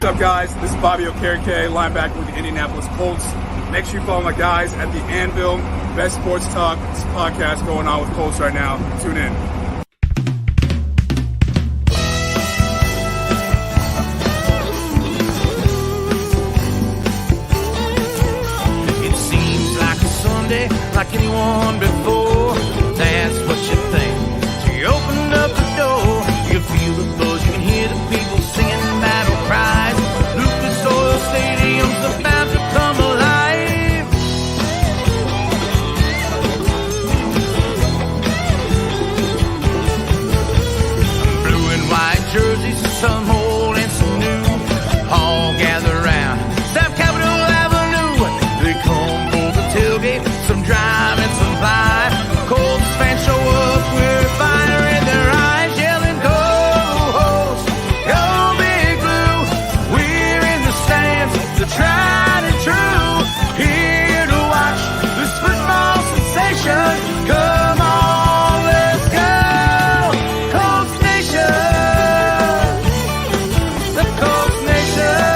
What's up, guys? This is Bobby Okereke, linebacker with the Indianapolis Colts. Make sure you follow my guys at the Anvil, best sports talk podcast going on with Colts right now. Tune in. It seems like a Sunday, like anyone before. That's what you think. So you open up the door, you feel the buzz, you can hear the people singing battle cries. Lucas Oil Stadium's about to come alive. Blue and white jerseys, some old and some new, all gather round South Capitol Avenue. They come for the tailgate, some drive and some fly. Colts fans show up with fire in their eyes, yelling, "Go Host, go Big Blue!" We're in the stands, the tried and true, here to watch this football sensation. Come on, let's go, Colts Nation, the Colts Nation.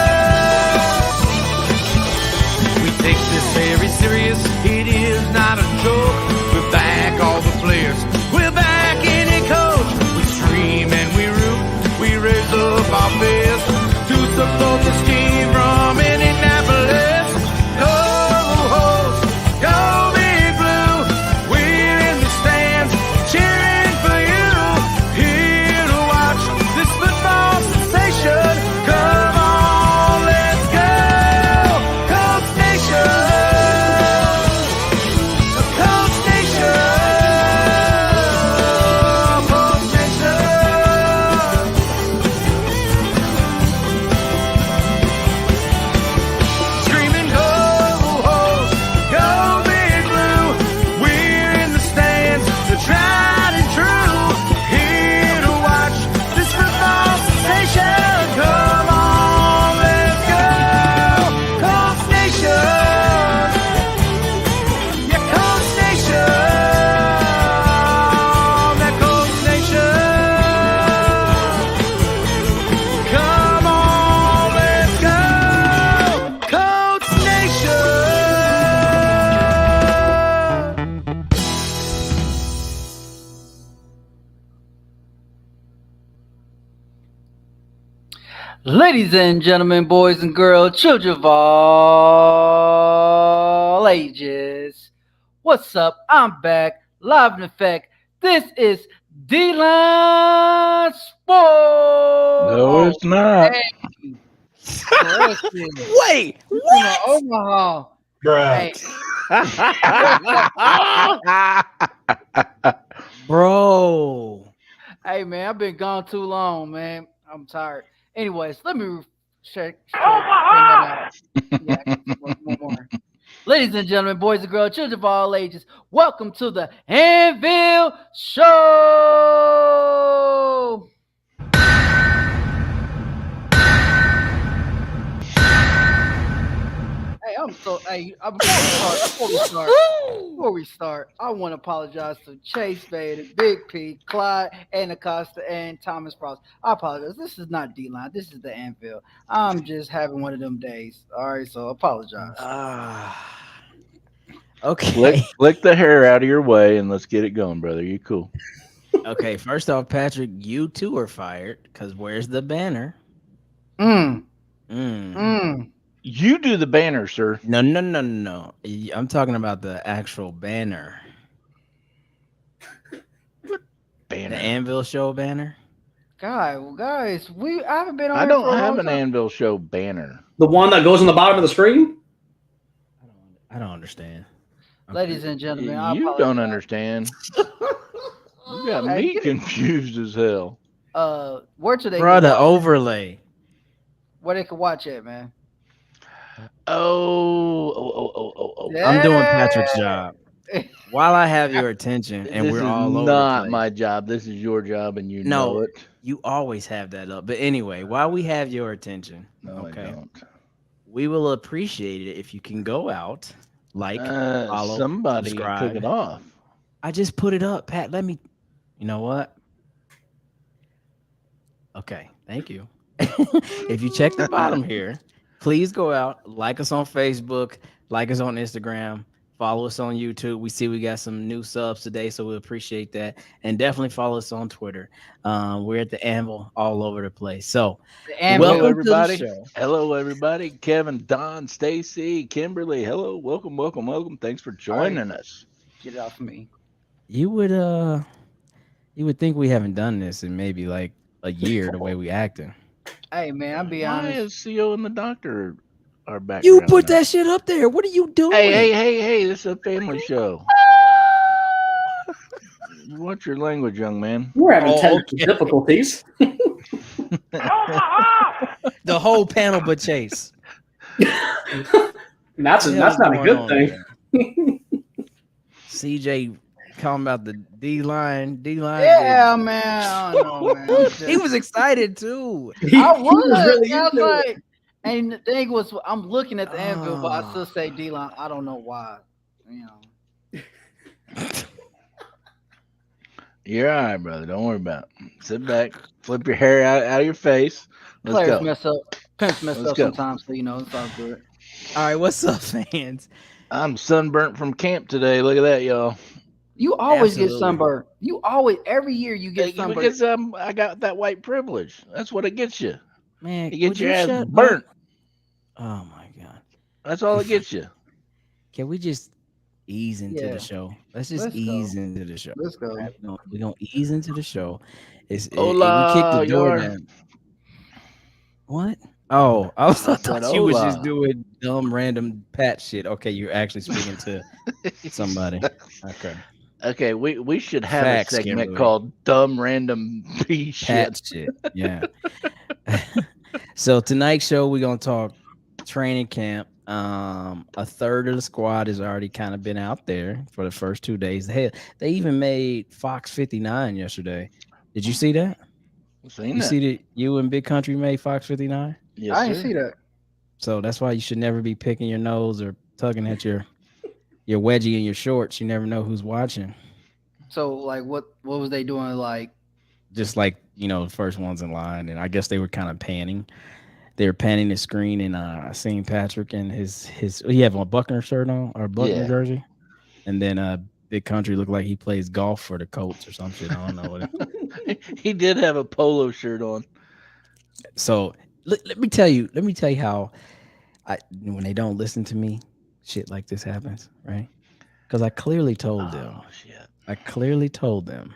We take this very serious, it is not a joke. We're back, all the players, we're back in it, coach. We scream and we root, we raise up our fists to support this team from Indianapolis. Go Host, go Big Blue, we're in the stands cheering for you, here to watch this football sensation. Come on, let's go, Colts Nation, the Colts Nation, Colts Nation. Screaming, go Host, go Big Blue, we're in the stands, the tried and true, here to watch this football sensation. Come on, let's go, Colts Nation, yeah, Colts Nation, that Colts Nation. Come on, let's go, Colts Nation. Ladies and gentlemen, boys and girls, children of all ages, what's up? I'm back, live in effect. This is D-Line Sports. No, it's not. Correction. Wait, From what? Omaha. Hey, Bro. hey, man, I've been gone too long, man. I'm tired. Anyways, let me check. Yeah, one more. Ladies and gentlemen, boys and girls, children of all ages, welcome to the Anvil Show. Hey, before we start, I want to apologize to Chase Vader, Big P, Clyde, and Acosta, and Thomas Pross. I apologize. This is not D-Line. This is the Anvil. I'm just having one of them days. All right, so apologize. Okay. Flick the hair out of your way and let's get it going, brother. You cool? Okay. First off, Patrick, you too are fired because where's the banner? Mm. Mm. You do the banner, sir. No. I'm talking about the actual banner. Banner. The Anvil Show banner. Guys, I haven't been on. I here don't for a have long an time. Anvil Show banner. The one that goes on the bottom of the screen? I don't understand. Ladies and gentlemen, I You apologize. don't understand. You got Hey, me get it. confused as hell. Where today? Bro, the overlay. Where they can watch it, man. Oh. Yeah. I'm doing Patrick's job. While I have your attention and This we're is all over the not place. my job. This is your job, and you No. know it. You always have that up. But anyway, while we have your attention, No, okay, I don't. we will appreciate it if you can go out, like, follow, Somebody subscribe. took it off. I just put it up, Pat. Let me. You know what? Okay, thank you. if you check the bottom here, please go out, like us on Facebook, like us on Instagram, follow us on YouTube. We see we got some new subs today, so we appreciate that. And definitely follow us on Twitter. We're at the Anvil all over the place. So And Hello, welcome everybody. to the show. Hello, everybody. Kevin, Don, Stacy, Kimberly. Hello, welcome. Thanks for joining us. get it off me. You would think we haven't done this in maybe like a year the way we acting. Hey man, I'll be Why honest. is CO and the doctor our background? You put now? that shit up there. What are you doing? Hey! This is a family show. Watch your language, young man. We're having Oh, technical okay. difficulties. The whole panel but Chase. That's not a good thing. CJ talking about the D line. Yeah, man. I don't know, man. He was excited too. I was. really I was into it. like, and the thing was, I'm looking at the Anvil, but I still say D-line. I don't know why. You know. You're all right, brother. Don't worry about it. Sit back, flip your hair out of your face. Let's Players go. mess up. Pimps mess Let's up go. sometimes, so you know it's all good. All right, what's up, fans? I'm sunburnt from camp today. Look at that, y'all. You always get Absolutely. sunburned. You always every year you get sunburned. Because I got that white privilege. That's what it gets you. Man, You get would your you ass shut burnt. up? Oh my god. That's all it gets you. Can we just ease into Yeah. the show? Let's just Let's go. ease into the show. Let's go. All right, we're gonna ease into the show. We kicked Hola, the door yar. down. What? Oh, I said thought you was just hola. doing dumb random Pat shit. Okay, you're actually speaking to somebody. Okay. Okay, we should have Facts, a segment Kimberly. called Dumb Random P Shit. Pat shit. Yeah. So tonight's show we're gonna talk training camp. A third of the squad has already kind of been out there for the first 2 days. They even made Fox 59 yesterday. Did you see that? Seen You that? see that you and Big Country made Fox 59? Yes, I didn't sir. see that. So that's why you should never be picking your nose or tugging at your wedgie in your shorts. You never know who's watching. So like, what was they doing? Like, Just like, the first ones in line. And I guess they were kind of panning. They were panning the screen, and I seen Patrick and his he have a Buckner shirt on or Buckner Yeah. jersey. And then Big Country looked like he plays golf for the Colts or some shit. I don't know what He did have a polo shirt on. So let me tell you how when they don't listen to me, shit like this happens, right? Because I clearly told them. Oh shit! I clearly told them,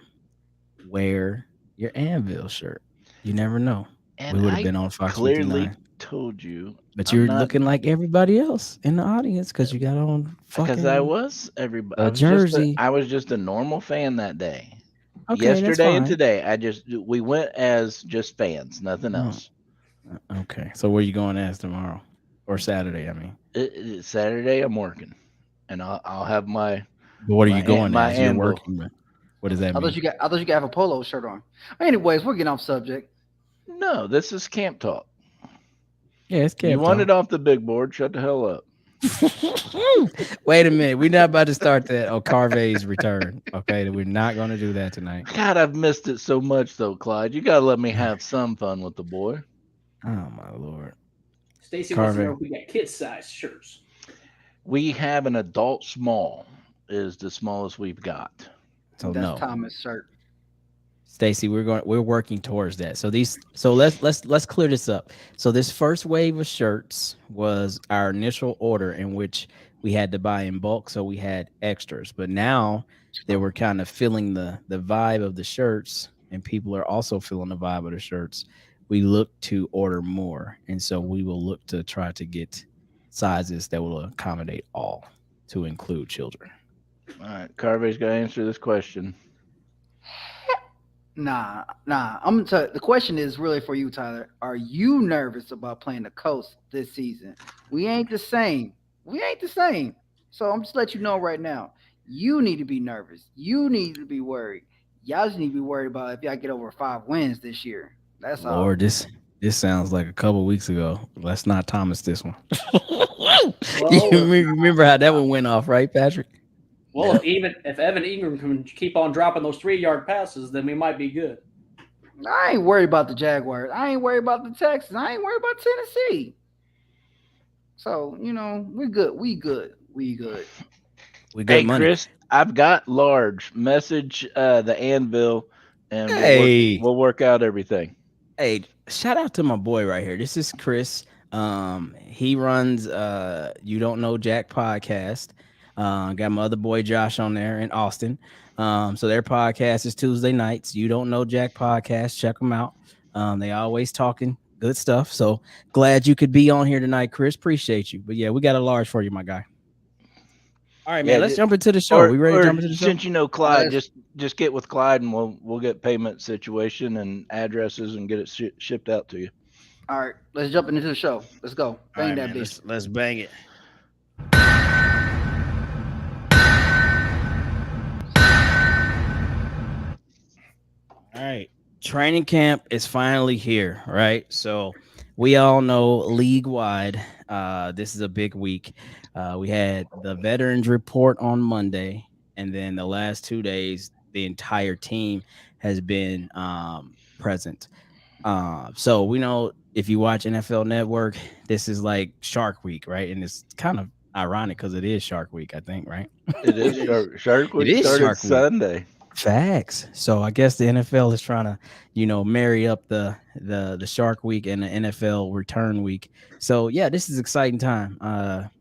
wear your Anvil shirt. You never know. And We would have I been on Fox clearly 59. told you, But I'm you're not- looking like everybody else in the audience because you got on fucking. because I was everybody. a I was jersey. I was just a normal fan that day. Okay, that's Yesterday and fine. today, we went as just fans, nothing No. else. Okay, so where you going as tomorrow or Saturday? I mean, Saturday I'm working, and I'll have my. but what are My you going my as? You're Anvil. working. But what does that I mean? thought you got have a polo shirt on. Anyways, we're getting off subject. No, this is camp talk. Yeah, it's You camp want talk. it off the big board? Shut the hell up. Wait a minute. We're not about to start that Carve's return. Okay, we're not going to do that tonight. God, I've missed it so much though, Clyde. You gotta let me have some fun with the boy. Oh my lord. Stacy wants to know Carver. if we got kid-sized shirts. We have an adult small is the smallest we've got. So That's no, Thomas' shirt. Stacy, we're working towards that. So let's clear this up. So this first wave of shirts was our initial order in which we had to buy in bulk, so we had extras. But now that we're kind of feeling the vibe of the shirts, and people are also feeling the vibe of the shirts, we look to order more, and so we will look to try to get sizes that will accommodate all, to include children. All right, Carvey's got to answer this question. Nah. I'm gonna tell you, the question is really for you, Tyler. Are you nervous about playing the Coast this season? We ain't the same. So I'm just let you know right now. You need to be nervous. You need to be worried. Y'all just need to be worried about if y'all get over 5 wins this year. That's all. Lord, this sounds like a couple weeks ago. Let's not Thomas this one. You remember how that one went off, right, Patrick? Well, if Evan Ingram can keep on dropping those 3-yard passes, then we might be good. I ain't worried about the Jaguars. I ain't worried about the Texans. I ain't worried about Tennessee. So, we good. We good. We good. We good Hey, money. Chris, I've got large message the Anvil, and Hey. we'll work out everything. Hey, shout out to my boy right here. This is Chris. He runs You Don't Know Jack podcast. Got my other boy Josh on there in Austin. So their podcast is Tuesday nights. You Don't Know Jack podcast. Check them out. They always talking good stuff. So glad you could be on here tonight, Chris. Appreciate you. But yeah, we got a large for you, my guy. All right, man. Let's jump into the show. We ready to jump into the show? Since you know Clyde, just get with Clyde, and we'll get payment situation and addresses and get it shipped out to you. All right, let's jump into the show. Let's go. Bang that man, bitch. Let's bang it. All right. Training camp is finally here, right? So we all know league-wide, this is a big week. We had the veterans report on Monday, and then the last 2 days, the entire team has been present. So we know if you watch NFL Network, this is like Shark Week, right? And it's kind of ironic because it is Shark Week, I think, right? It is Shark Week. It is started Shark Week. Sunday. Facts. So I guess the NFL is trying to, marry up the Shark Week and the NFL Return Week. So yeah, this is exciting time.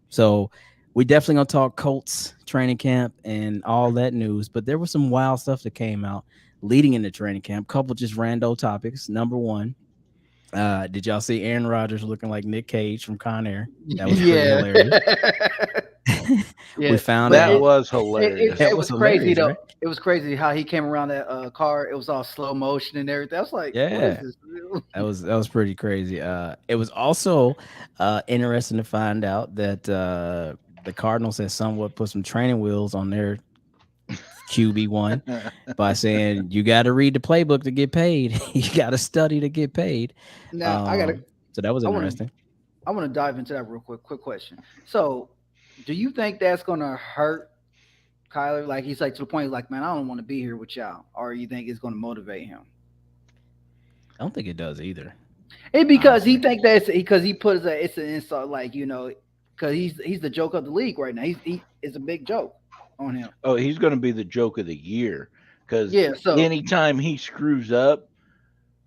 So we definitely gonna talk Colts training camp and all that news. But there was some wild stuff that came out leading into training camp. Couple just rando topics. Number one, did y'all see Aaron Rodgers looking like Nick Cage from Con Air? That was pretty hilarious. We found out that was hilarious. It was crazy though. Right? It was crazy how he came around that car. It was all slow motion and everything. I was like, yeah, that was pretty crazy. It was also interesting to find out that the Cardinals had somewhat put some training wheels on their QB1 by saying you got to read the playbook to get paid. You got to study to get paid. Now so that was interesting. I want to dive into that real quick. Quick question. So, do you think that's gonna hurt Kyler? Like he's like to the point, like, man, I don't want to be here with y'all, or you think it's gonna motivate him? I don't think it does either. Because he think that's because he put it's an insult, like because he's the joke of the league right now. He is a big joke on him. Oh, he's going to be the joke of the year because so anytime he screws up,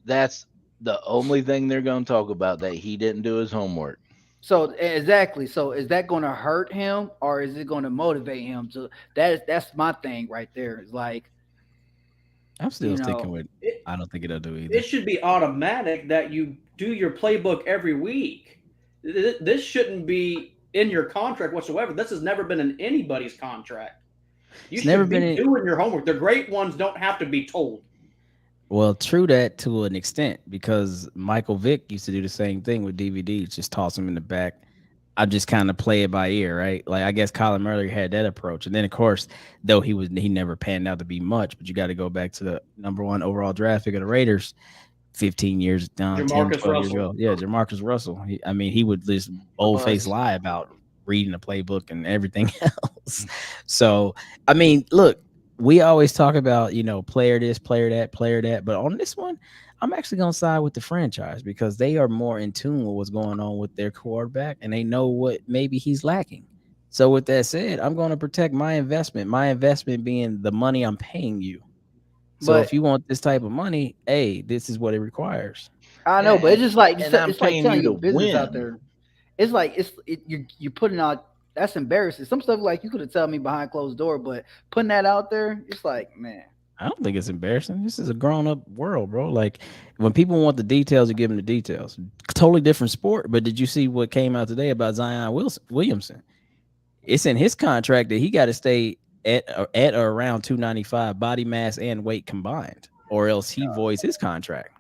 that's the only thing they're going to talk about, that he didn't do his homework. So exactly. So is that going to hurt him or is it going to motivate him? So that's my thing right there. It's like I'm still sticking with. I don't think it'll do either. It should be automatic that you do your playbook every week. This shouldn't be in your contract whatsoever. This has never been in anybody's contract. You should be doing your homework. The great ones don't have to be told. Well, true that to an extent, because Michael Vick used to do the same thing with DVDs, just toss them in the back. I just kind of play it by ear, right? Like I guess Colin Murray had that approach, and then of course, though he never panned out to be much, but you got to go back to the #1 overall draft pick of the Raiders, 15 years down, 10, 12 years ago. Yeah, Jamarcus Russell. He would just bold-faced lie about reading the playbook and everything else. So, look. We always talk about, player this, player that. But on this one, I'm actually going to side with the franchise because they are more in tune with what's going on with their quarterback and they know what maybe he's lacking. So with that said, I'm going to protect my investment being the money I'm paying you. So if you want this type of money, hey, this is what it requires. I know, but it's just like it's like telling you business win. Out there. It's like you're putting out. That's embarrassing. Some stuff like you could have told me behind closed door, but putting that out there, it's like, man. I don't think it's embarrassing. This is a grown-up world, bro. Like when people want the details, you give them the details. Totally different sport. But did you see what came out today about Zion Williamson? It's in his contract that he got to stay at or around 295 body mass and weight combined, or else he voids his contract.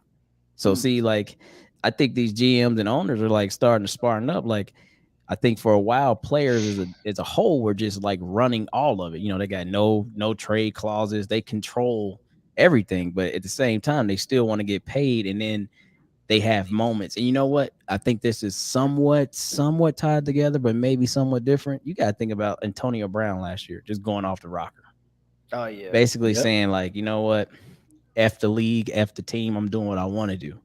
So see, like I think these GMs and owners are like starting to sparring up, like. I think for a while, players as a whole were just like running all of it. They got no trade clauses. They control everything, but at the same time, they still want to get paid. And then they have moments. And you know what? I think this is somewhat tied together, but maybe somewhat different. You got to think about Antonio Brown last year, just going off the rocker. Oh yeah. Basically saying like, you know what? F the league, F the team. I'm doing what I want to do.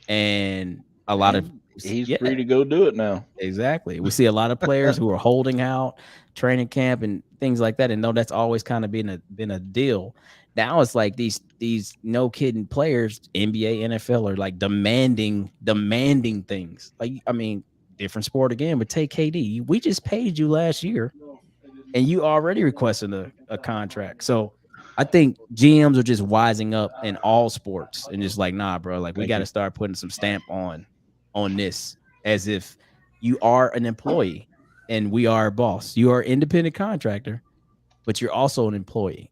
And a lot of he's free to go do it now. Exactly. We see a lot of players who are holding out training camp and things like that. And no, that's always kind of been a deal. Now it's like these no kidding players, NBA, NFL, are like demanding things. Like, I mean, different sport again, but take KD. We just paid you last year and you already requested a contract. So I think GMs are just wising up in all sports and just like, nah, bro, like we got to start putting some stamp on this, as if you are an employee and we are a boss. You are an independent contractor, but you're also an employee.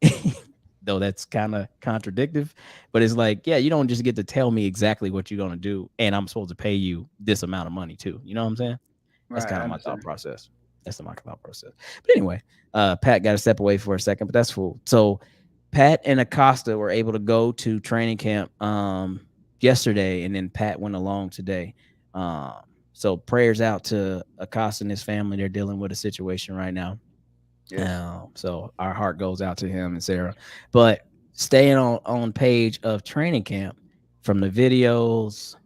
Though that's kind of contradictive, but it's like, yeah, you don't just get to tell me exactly what you're going to do and I'm supposed to pay you this amount of money too. You know what I'm saying? That's kind of my thought process. That's my thought process. But anyway, Pat got to step away for a second, but that's cool. So Pat and Acosta were able to go to training camp yesterday, and then Pat went along today. So prayers out to Acosta and his family. They're dealing with a situation right now. Yeah. So our heart goes out to him and Sarah. But staying on page of training camp, from the videos,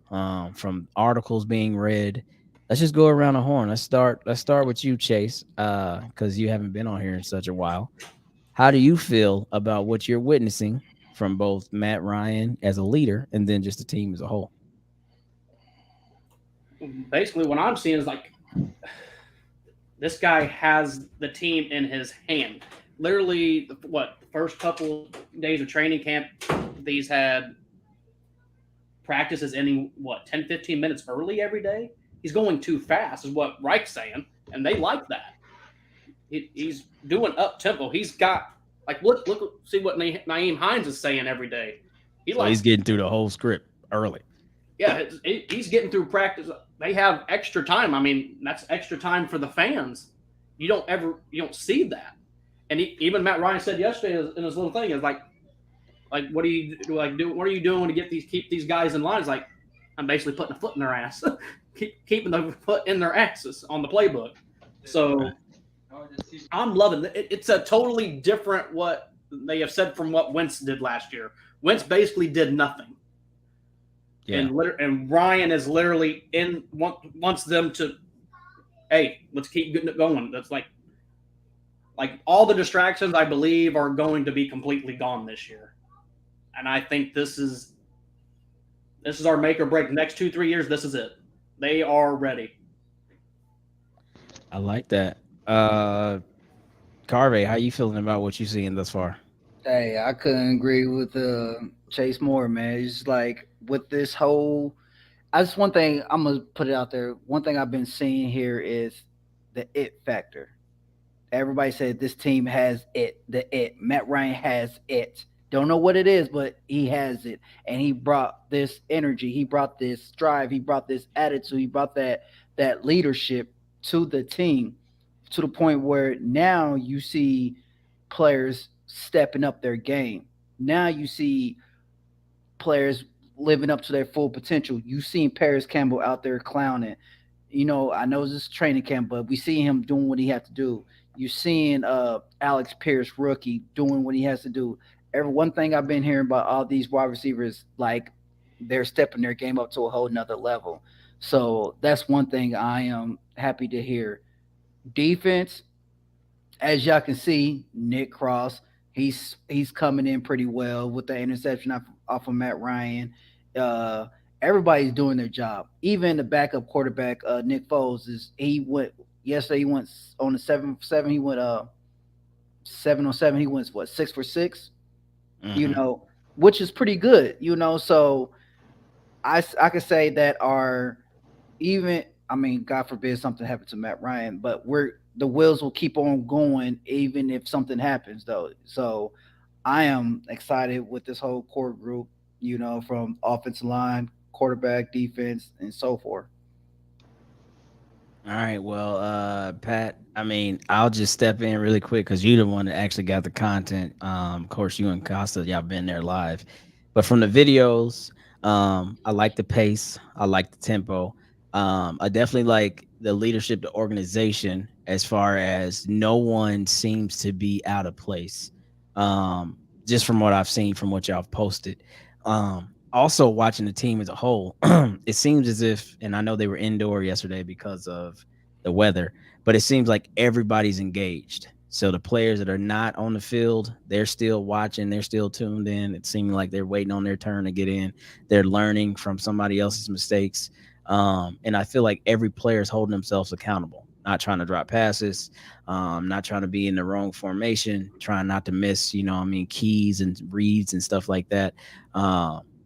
from articles being read, let's just go around the horn. Let's start with you, Chase, because you haven't been on here in such a while. How do you feel about what you're witnessing from both Matt Ryan as a leader and then just the team as a whole? Basically, what I'm seeing is like, this guy has the team in his hand. Literally, the first couple days of training camp, these had practices ending, 10, 15 minutes early every day? He's going too fast, is what Reich's saying, and they like that. He's doing up-tempo. He's got, like, look, see what Nyheim Hines is saying every day. He's getting through the whole script early. Yeah, he's getting through practice. They have extra time. I mean, that's extra time for the fans. You don't see that. And even Matt Ryan said yesterday in his little thing is like, what are you doing to keep these guys in line? It's like, I'm basically putting a foot in their ass, keeping the foot in their asses on the playbook. So I'm loving it. It's a totally different what they have said from what Wentz did last year. Wentz basically did nothing. Yeah. And Ryan is literally wants them to, hey, let's keep getting it going. That's like all the distractions, I believe, are going to be completely gone this year. And I think this is our make or break. The next 2-3 years, this is it. They are ready. I like that. Carvey, how you feeling about what you've seen thus far? Hey, I couldn't agree with Chase more, man. It's like with this whole, one thing I'm gonna put it out there. One thing I've been seeing here is the it factor. Everybody said this team has it. Matt Ryan has it. Don't know what it is, but he has it, and he brought this energy. He brought this drive. He brought this attitude. He brought that leadership to the team, to the point where now you see players stepping up their game. Now you see players living up to their full potential. You seen Paris Campbell out there clowning. I know this is training camp, but we see him doing what he has to do. You're seeing Alex Pierce, rookie, doing what he has to do. One thing I've been hearing about all these wide receivers, like they're stepping their game up to a whole nother level. So that's one thing I am happy to hear. Defense, as y'all can see, Nick Cross, he's coming in pretty well with the interception off of Matt Ryan. Everybody's doing their job. Even the backup quarterback, Nick Foles, he went on the 7-for-7. He went 7-on-7. He went 6 for 6. Mm-hmm. Which is pretty good. So I could say that God forbid something happened to Matt Ryan, but the wheels will keep on going even if something happens, though. So I am excited with this whole core group, from offensive line, quarterback, defense, and so forth. All right. Well, Pat, I'll just step in really quick because you're the one that actually got the content. Of course, you and Costa, y'all been there live. But from the videos, I like the pace. I like the tempo. I definitely like the leadership, the organization, as far as no one seems to be out of place. just from what I've seen from what y'all have posted. Also watching the team as a whole, it seems as if, and I know they were indoor yesterday because of the weather, but it seems like everybody's engaged. So the players that are not on the field, they're still watching, they're still tuned in. It seems like they're waiting on their turn to get in. They're learning from somebody else's mistakes. And I feel like every player is holding themselves accountable, not trying to drop passes, not trying to be in the wrong formation, trying not to miss, keys and reads and stuff like that.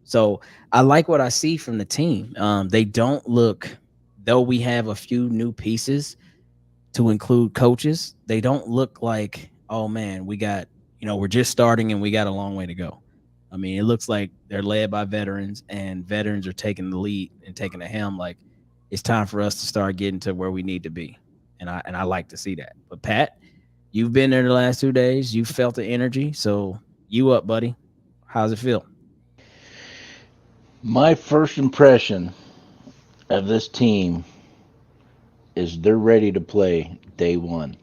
So I like what I see from the team. They don't look, though we have a few new pieces to include coaches, they don't look like, oh man, we got, we're just starting and we got a long way to go. I mean, it looks like they're led by veterans, and veterans are taking the lead and taking the helm. Like, it's time for us to start getting to where we need to be. And I like to see that. But Pat, you've been there the last 2 days. You felt the energy. So you up, buddy. How's it feel? My first impression of this team is they're ready to play day one.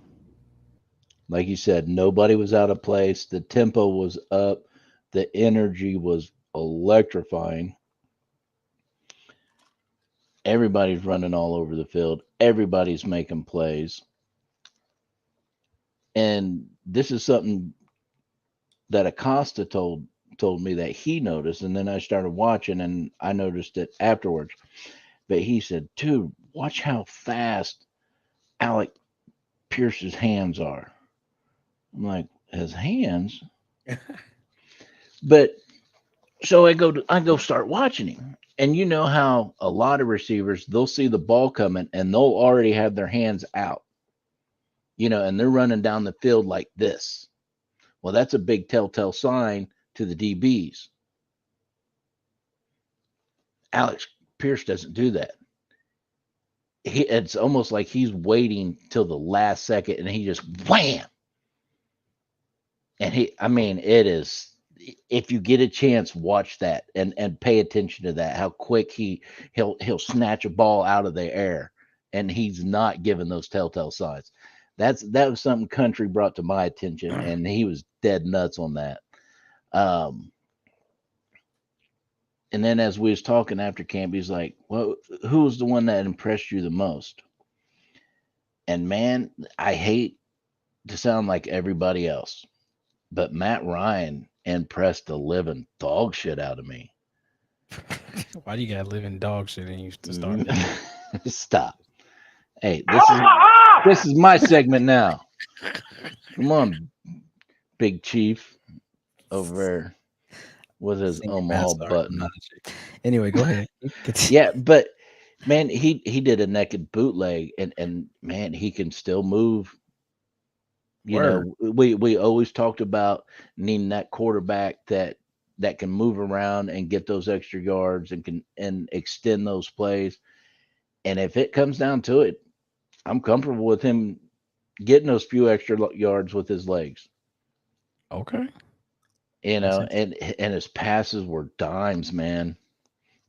Like you said, nobody was out of place. The tempo was up. The energy was electrifying. Everybody's running all over the field. Everybody's making plays. And this is something that Acosta told me that he noticed, and then I started watching and I noticed it afterwards. But he said, dude, watch how fast Alec Pierce's hands are. I'm like, his hands? But so I go start watching him. And you know how a lot of receivers, they'll see the ball coming and they'll already have their hands out, and they're running down the field like this. Well, that's a big telltale sign to the DBs. Alex Pierce doesn't do that. It's almost like he's waiting till the last second and he just wham. And it is, if you get a chance, watch that and pay attention to that, how quick he'll snatch a ball out of the air and he's not giving those telltale signs. That was something Country brought to my attention, and he was dead nuts on that. And then as we was talking after camp, he's like, well, who was the one that impressed you the most? And man, I hate to sound like everybody else, but Matt Ryan impressed the living dog shit out of me. Why do you got living dog shit in you to start? Stop. Hey, this is my segment now. Come on, Big Chief over there with his Omaha button. Anyway, go ahead. Yeah, but man, he did a naked bootleg, and man, he can still move. We always talked about needing that quarterback that can move around and get those extra yards and extend those plays. And if it comes down to it, I'm comfortable with him getting those few extra yards with his legs. Okay. And his passes were dimes, man.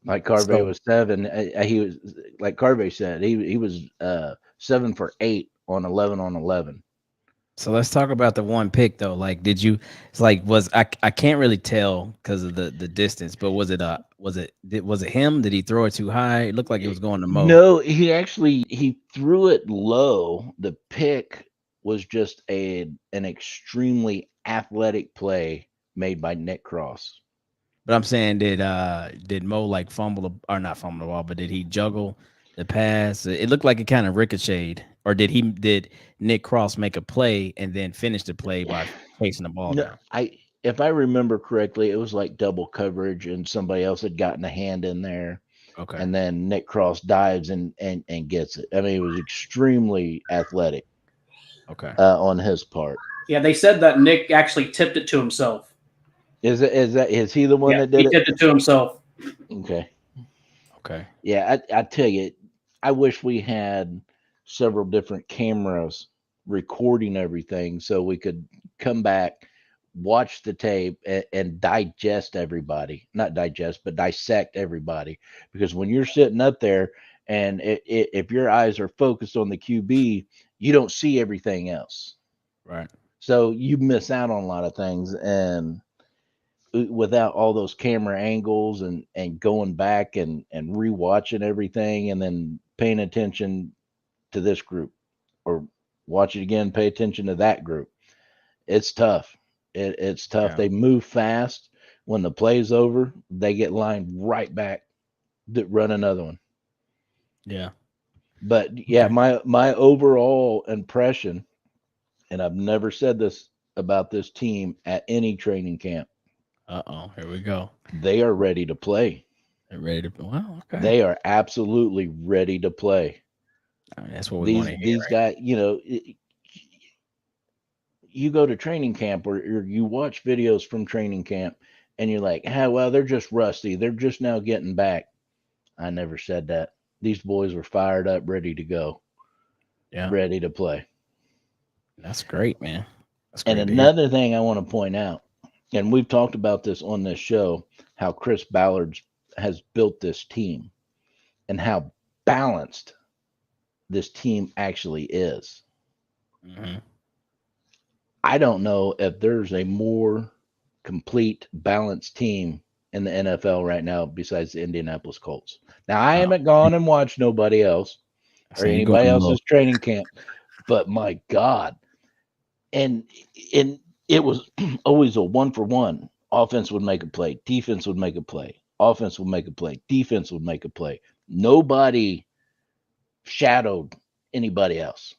Like Carvey was 7. He was, like Carvey said, he was 7 for 8 on 11 on 11. So let's talk about the one pick though. Like, I can't really tell because of the distance, but was it him? Did he throw it too high? It looked like it was going to Mo. No, he threw it low. The pick was just an extremely athletic play made by Nick Cross. But I'm saying, did Mo like not fumble the ball, but did he juggle the pass? It looked like it kind of ricocheted. Or did Nick Cross make a play and then finish the play by chasing the ball down? If I remember correctly, it was like double coverage and somebody else had gotten a hand in there. Okay. And then Nick Cross dives and gets it. I mean, it was extremely athletic. Okay. On his part. Yeah, they said that Nick actually tipped it to himself. Is he the one that did it? He tipped it to himself. Okay. Yeah, I tell you, I wish we had several different cameras recording everything so we could come back, watch the tape, and digest everybody. Not digest, but dissect everybody. Because when you're sitting up there and if your eyes are focused on the QB, you don't see everything else. Right. So you miss out on a lot of things. And without all those camera angles and going back and rewatching everything and then paying attention to this group or watch it again, pay attention to that group. It's tough. It's tough. Yeah. They move fast. When the play's over, they get lined right back to run another one. Yeah. But yeah, Okay. my overall impression, and I've never said this about this team at any training camp, Here we go. they are ready to play. They're ready to. Well, okay. They are absolutely ready to play. I mean, that's what we want to hear. These guys, you go to training camp or you watch videos from training camp and you're like, well, they're just rusty. They're just now getting back. I never said that. These boys were fired up, ready to go, ready to play. That's great, man. That's And great another thing I want to point out, and we've talked about this on this show, how Chris Ballard has built this team and how balanced this team actually is. Mm-hmm. I don't know if there's a more complete, balanced team in the NFL right now besides the Indianapolis Colts. Now, I haven't gone and watched nobody else or anybody else's training camp, but my God. And it was always a 1-for-1. Offense would make a play. Defense would make a play. Offense would make a play. Defense would make a play. Nobody shadowed anybody else.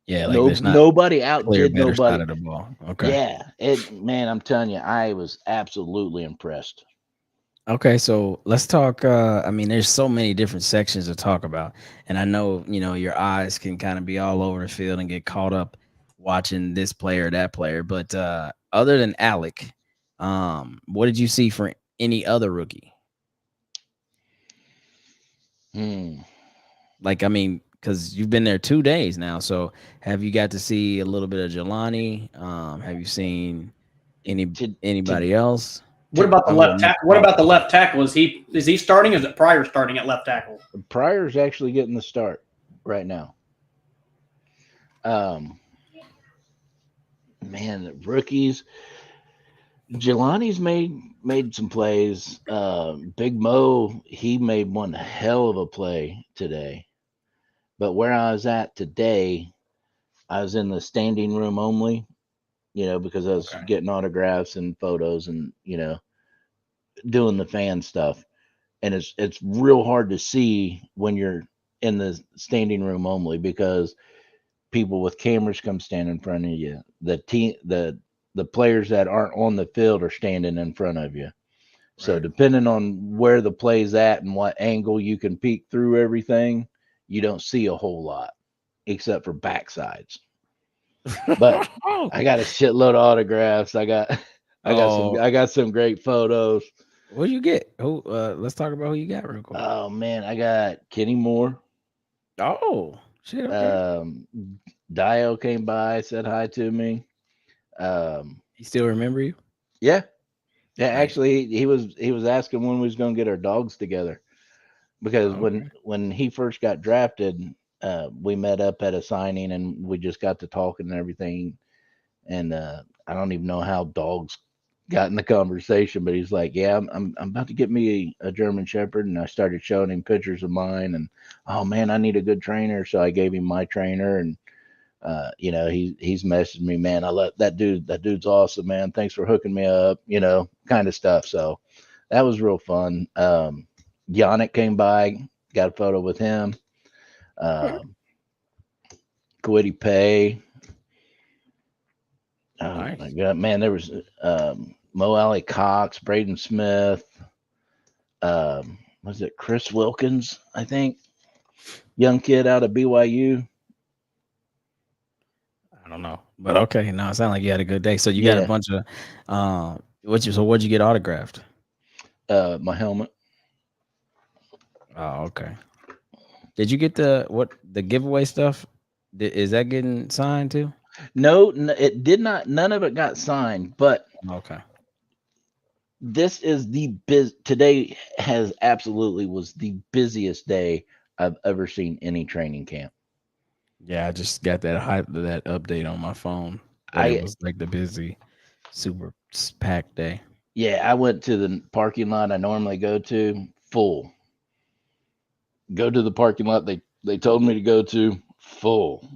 Yeah, like nobody outdid nobody. Side of the ball. Okay. Yeah, man, I'm telling you, I was absolutely impressed. Okay, so let's talk. I mean, there's so many different sections to talk about, and I know your eyes can kind of be all over the field and get caught up watching this player, that player. But other than Alec, what did you see for any other rookie? Like, I mean, because you've been there 2 days now, so have you got to see a little bit of Jelani? Have you seen anybody else? What about the left tackle? What about the left tackle? Is he starting? Is it Pryor starting at left tackle? Pryor's actually getting the start right now. Man, the rookies. Jelani's made some plays. Big Mo, he made one hell of a play today. But where I was at today, I was in the standing room only, because I was getting autographs and photos and, doing the fan stuff. And it's real hard to see when you're in the standing room only because people with cameras come stand in front of you. The players that aren't on the field are standing in front of you. Right. So depending on where the play's at and what angle you can peek through everything, you don't see a whole lot except for backsides. But I got a shitload of autographs. I got some great photos. What do you get? Who? Let's talk about who you got real quick. Oh man, I got Kenny Moore. Oh shit. Okay. Dio came by, said hi to me. He still remember you? Yeah. Nice. Actually, he was asking when we was gonna get our dogs together. Because when he first got drafted, we met up at a signing and we just got to talking and everything. And I don't even know how dogs got in the conversation, but he's like, "Yeah, I'm about to get me a German Shepherd," and I started showing him pictures of mine. And oh man, I need a good trainer, so I gave him my trainer. And he's messaged me, man. I love that dude. That dude's awesome, man. Thanks for hooking me up, kind of stuff. So that was real fun. Yannick came by, got a photo with him. Kwity Paye. Oh nice. My God, man, there was Mo Alley Cox, Braden Smith. Was it Chris Wilkins? I think young kid out of BYU. I don't know, but okay. No, it sounded like you had a good day. So you got a bunch of what'd you get autographed? My helmet. Oh, okay. Did you get the giveaway stuff? Is that getting signed too? No, it did not. None of it got signed, but okay. This is today was the busiest day I've ever seen any training camp. Yeah, I just got that update on my phone. It was like the busy, super packed day. Yeah, I went to the parking lot I normally go to, full. Go to the parking lot they told me to go to, full.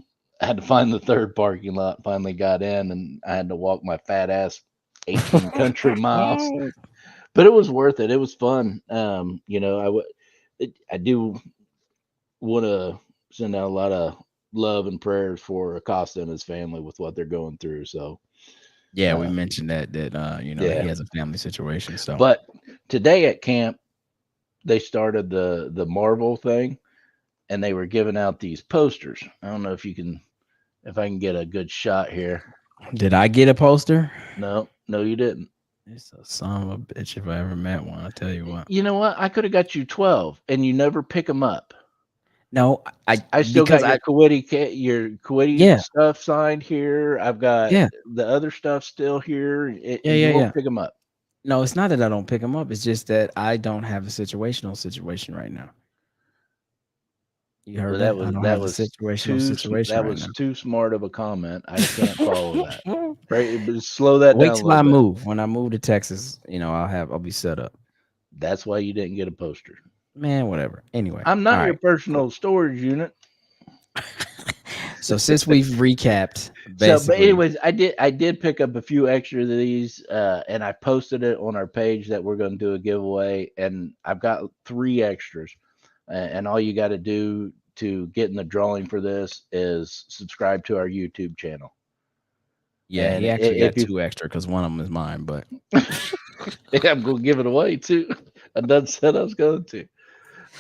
I had to find the third parking lot, finally got in, and I had to walk my fat ass 18 country miles. But it was worth it. It was fun. I do want to send out a lot of love and prayers for Acosta and his family with what they're going through. So, Yeah, we um, mentioned that he yeah. has a family situation. So, But today at camp, they started the Marvel thing, and they were giving out these posters. I don't know if I can get a good shot here. did I get a poster? No, you didn't. It's a son of a bitch if I ever met one. I tell you what. You know what? I could have got you 12, and you never pick them up. No, I still got your Kuwaiti yeah, stuff signed here. I've got yeah, the other stuff still here, yeah, and yeah, you yeah. won't pick them up. No, it's not that I don't pick them up. It's just that I don't have a situational situation right now. You heard Well, that? I don't have a situational situation that right was now. too smart of a comment. I can't follow that. Slow that Wait down a till little I bit. move. When I move to Texas, I'll be set up. That's why you didn't get a poster. Man, whatever. Anyway, I'm all not your right. personal storage unit. So since we've recapped, So, but basically, anyways, I did pick up a few extra of these, and I posted it on our page that we're going to do a giveaway, and I've got 3 extras, and all you got to do to get in the drawing for this is subscribe to our YouTube channel. yeah, And he actually got if you, 2 extra because one of them is mine. But I'm going to give it away too. I done said I was going to.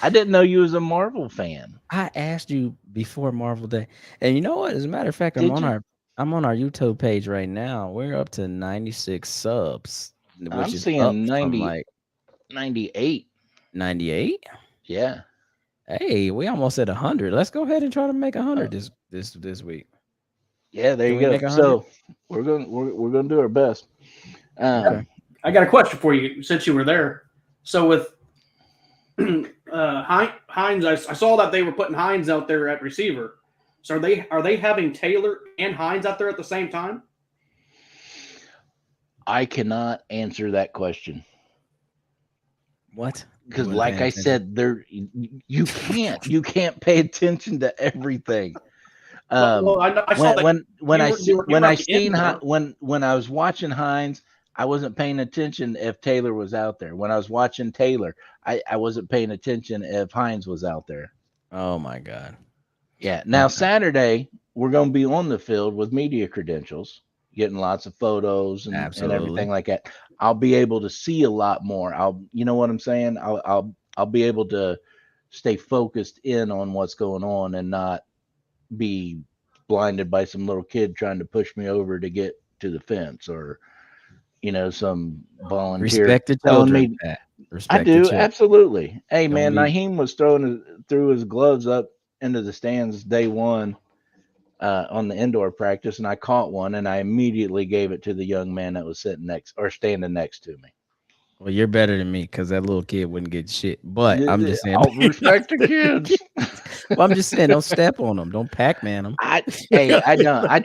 I didn't know you was a Marvel fan. I asked you before Marvel Day, and you know what? As a matter of fact, Did you? I'm on our YouTube page right now. We're up to 96 subs, I'm which is up seeing from 90, like 98. 98. Yeah. Hey, we almost at 100. Let's go ahead and try to make 100 this week. Yeah, there Can you we go. make 100? So we're gonna do our best. Okay. I got a question for you since you were there. So with Hines, I saw that they were putting Hines out there at receiver. So are they having Taylor and Hines out there at the same time? I cannot answer that question What? because, like I said, you can't pay attention to everything. Well, I saw that When I was watching Hines, I wasn't paying attention if Taylor was out there. When I was watching Taylor, I wasn't paying attention if Hines was out there. Oh my God. Yeah. Now Okay. Saturday we're going to be on the field with media credentials, getting lots of photos and everything like that. I'll be able to see a lot more. You know what I'm saying? I'll be able to stay focused in on what's going on and not be blinded by some little kid trying to push me over to get to the fence, or some volunteer Respect the telling children, me. Pat. I Respect the do, children. absolutely. Hey Don't man, be Naheem was threw his gloves up into the stands day one on the indoor practice, and I caught one, and I immediately gave it to the young man that was standing next to me. Well, you're better than me because that little kid wouldn't get shit. But I'm just saying, I'll respect the kids. well, I'm just saying, don't step on them. Don't Pac-Man them. I don't. I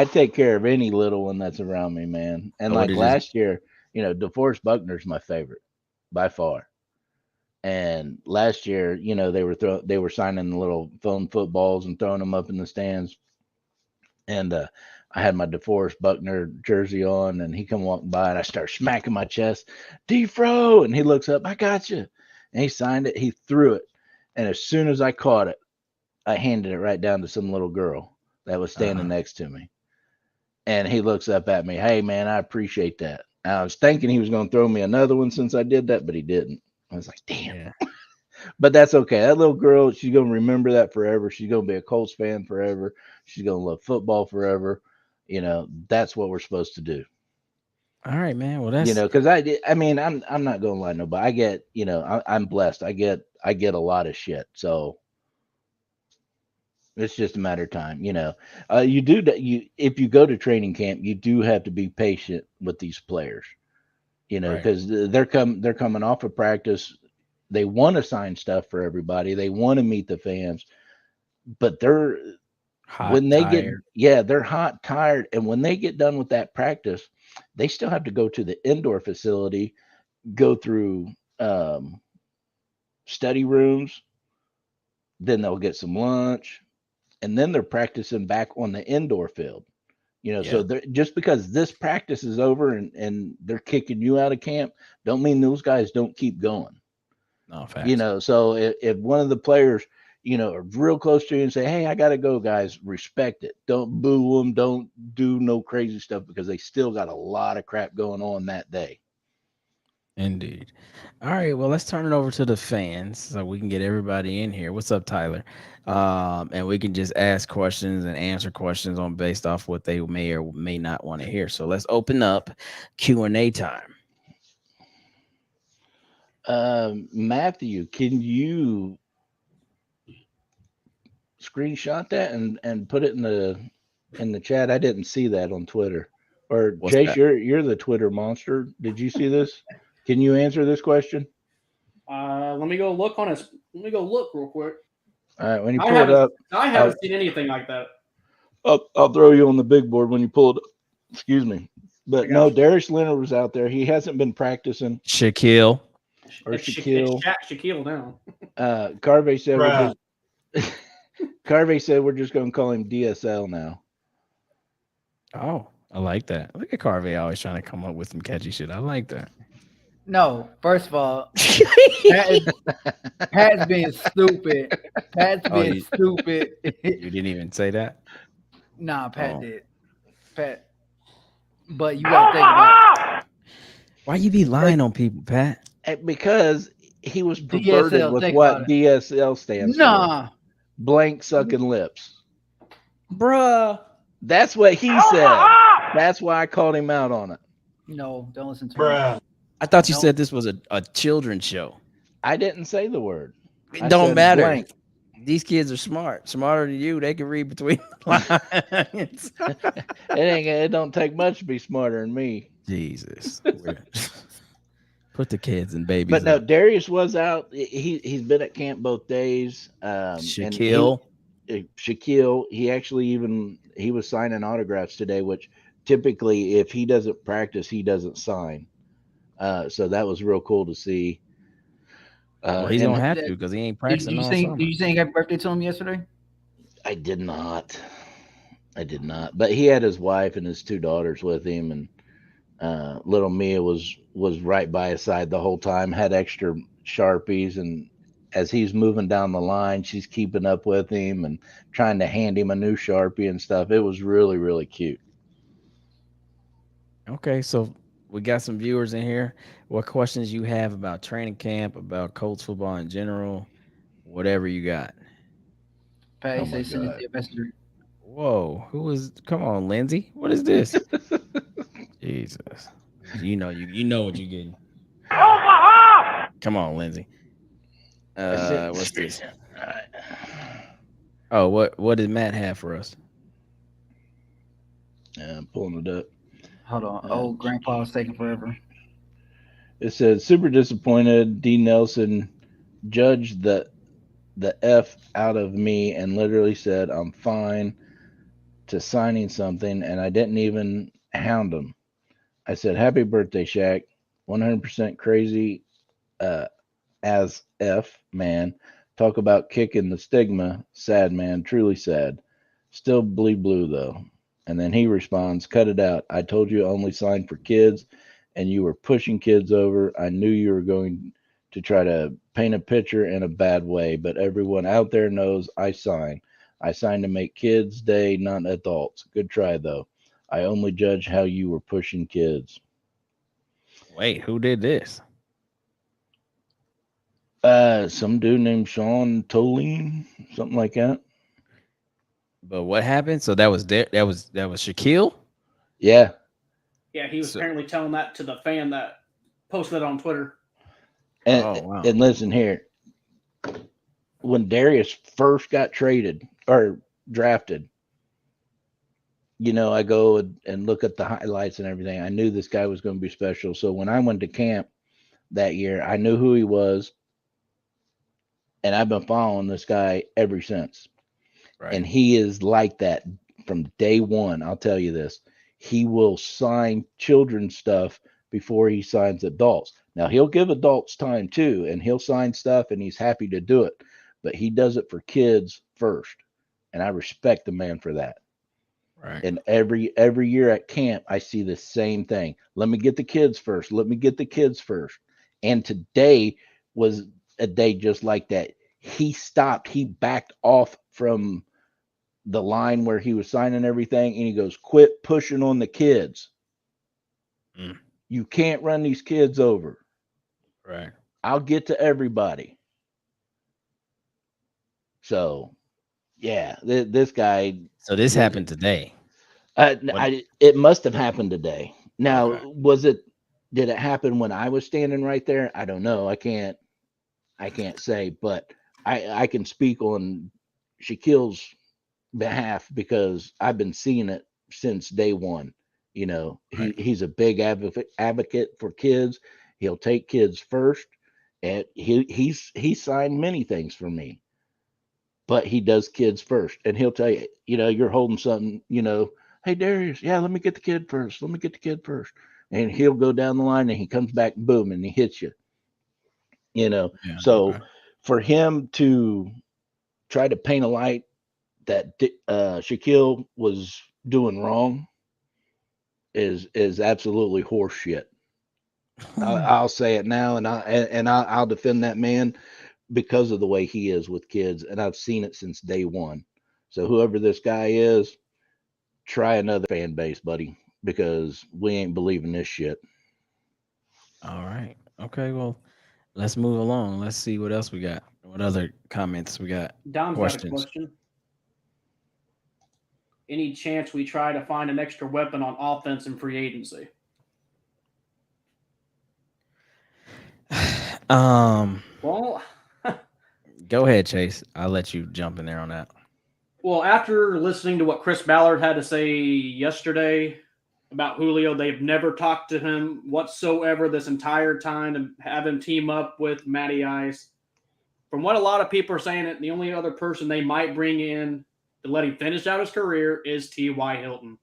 take care of any little one that's around me, man. And What like it is. last year, DeForest Buckner's my favorite by far. And last year, they were signing the little foam footballs and throwing them up in the stands. And I had my DeForest Buckner jersey on, and he come walking by, and I start smacking my chest, D-Fro, and he looks up, I got you, and he signed it. He threw it, and as soon as I caught it, I handed it right down to some little girl that was standing next to me, and he looks up at me, hey man, I appreciate that. And I was thinking he was going to throw me another one since I did that, but he didn't. I was like, damn. Yeah. But that's okay. That little girl, she's going to remember that forever. She's going to be a Colts fan forever. She's going to love football forever. That's what we're supposed to do. All right, man. Well, that's Because I'm not going to lie to nobody. I get, I'm blessed. I get a lot of shit. So it's just a matter of time. You do that. If you go to training camp, you do have to be patient with these players. right. Because they're coming off of practice. They want to sign stuff for everybody. They want to meet the fans, but they're when they they're hot, tired, and when they get done with that practice, they still have to go to the indoor facility, go through study rooms, then they'll get some lunch, and then they're practicing back on the indoor field. So just because this practice is over and they're kicking you out of camp, don't mean those guys don't keep going. No, facts. So if one of the players, are real close to you and say, hey, I got to go, guys, respect it. Don't boo them. Don't do no crazy stuff because they still got a lot of crap going on that day. Indeed. All right. Well, let's turn it over to the fans so we can get everybody in here. What's up, Tyler? And we can just ask questions and answer questions on based off what they may or may not want to hear. So let's open up Q&A time. Matthew, can you screenshot that and put it in the chat? I didn't see that on Twitter. Or What's Chase, that? you're the Twitter monster. Did you see this? Can you answer this question? Let me go look on it. Let me go look real quick. All right, when you pull it up, I haven't seen anything like that. I'll throw you on the big board when you pull it up. Excuse me. But no, Darius Leonard was out there. He hasn't been practicing. Shaquille. Or Shaquille. It's Shaquille now. Carvey said Carvey said we're just going to call him DSL now. Oh, I like that. Look at Carvey always trying to come up with some catchy shit. I like that. No, first of all, Pat's being stupid. Pat's being stupid. You didn't even say that? Nah, Pat did. Pat. But you got to think about it. Why you be lying on people, Pat? Because he was perverted with what DSL stands for. Blank sucking lips. Bruh. That's what he said. That's why I called him out on it. No, don't listen to him. I thought you said this was a children's show. I didn't say the word. It don't matter. Blank. These kids are smarter than you. They can read between the lines. It don't take much to be smarter than me. Jesus. Put the kids and babies. But no, Darius was out. He's been at camp both days. Shaquille. Shaquille. He was signing autographs today, which typically if he doesn't practice, he doesn't sign. So that was real cool to see. Well, he's gonna have to because he ain't practicing. Did you say happy birthday to him yesterday? I did not. But he had his wife and his two daughters with him, and little Mia was right by his side the whole time. Had extra Sharpies, and as he's moving down the line, she's keeping up with him and trying to hand him a new Sharpie and stuff. It was really, really cute. Okay, so we got some viewers in here. What questions you have about training camp, about Colts football in general, whatever you got. Pat, say send it to your messenger. Whoa, come on, Lindsay. What is this? Jesus. You know what you're getting. Come on, Lindsay. What's this? All right. Oh, what did Matt have for us? I'm pulling it up. Hold on. Grandpa's taking forever. It says super disappointed. D. Nelson judged the F out of me and literally said I'm fine to signing something, and I didn't even hound him. I said, happy birthday, Shaq. 100% crazy as F, man. Talk about kicking the stigma. Sad, man. Truly sad. Still bleed blue, though. And then he responds, cut it out. I told you I only signed for kids, and you were pushing kids over. I knew you were going to try to paint a picture in a bad way, but everyone out there knows I signed. I signed to make kids' day, not adults. Good try, though. I only judge how you were pushing kids. Wait, who did this? Some dude named Sean Toline, something like that. But what happened? So that was Shaquille? Yeah. Yeah, he was apparently telling that to the fan that posted it on Twitter. And listen here. When Darius first got traded or drafted, I go and look at the highlights and everything. I knew this guy was going to be special. So when I went to camp that year, I knew who he was. And I've been following this guy ever since. And he is like that from day one. I'll tell you this. He will sign children's stuff before he signs adults. Now, he'll give adults time too, and he'll sign stuff, and he's happy to do it. But he does it for kids first. And I respect the man for that. Right. And every year at camp, I see the same thing. Let me get the kids first. Let me get the kids first. And today was a day just like that. He stopped. He backed off from the line where he was signing everything, and he goes, "Quit pushing on the kids. You can't run these kids over. Right. I'll get to everybody." So, yeah, this guy. So this happened today. It must have happened today. Now, Okay. did it happen when I was standing right there? I don't know. I can't say, but I can speak on Shaquille's behalf because I've been seeing it since day one. You know, he's a big advocate for kids. He'll take kids first, and he signed many things for me, but he does kids first. And he'll tell you, you're holding something, hey Darius, yeah, let me get the kid first. Let me get the kid first. And he'll go down the line and he comes back, boom, and he hits you. Yeah, So for him to try to paint a light that Shaquille was doing wrong is absolutely horseshit. I'll say it now, and I'll defend that man because of the way he is with kids, and I've seen it since day one. So whoever this guy is, try another fan base, buddy, because we ain't believing this shit. All right. Okay. Well, let's move along. Let's see what else we got. What other comments we got? Dom's Questions. got a question. Any chance we try to find an extra weapon on offense in free agency? Well, go ahead, Chase. I'll let you jump in there on that. Well, after listening to what Chris Ballard had to say yesterday about Julio, they've never talked to him whatsoever this entire time to have him team up with Matty Ice. From what a lot of people are saying, the only other person they might bring in to let him finish out his career is T.Y. Hilton.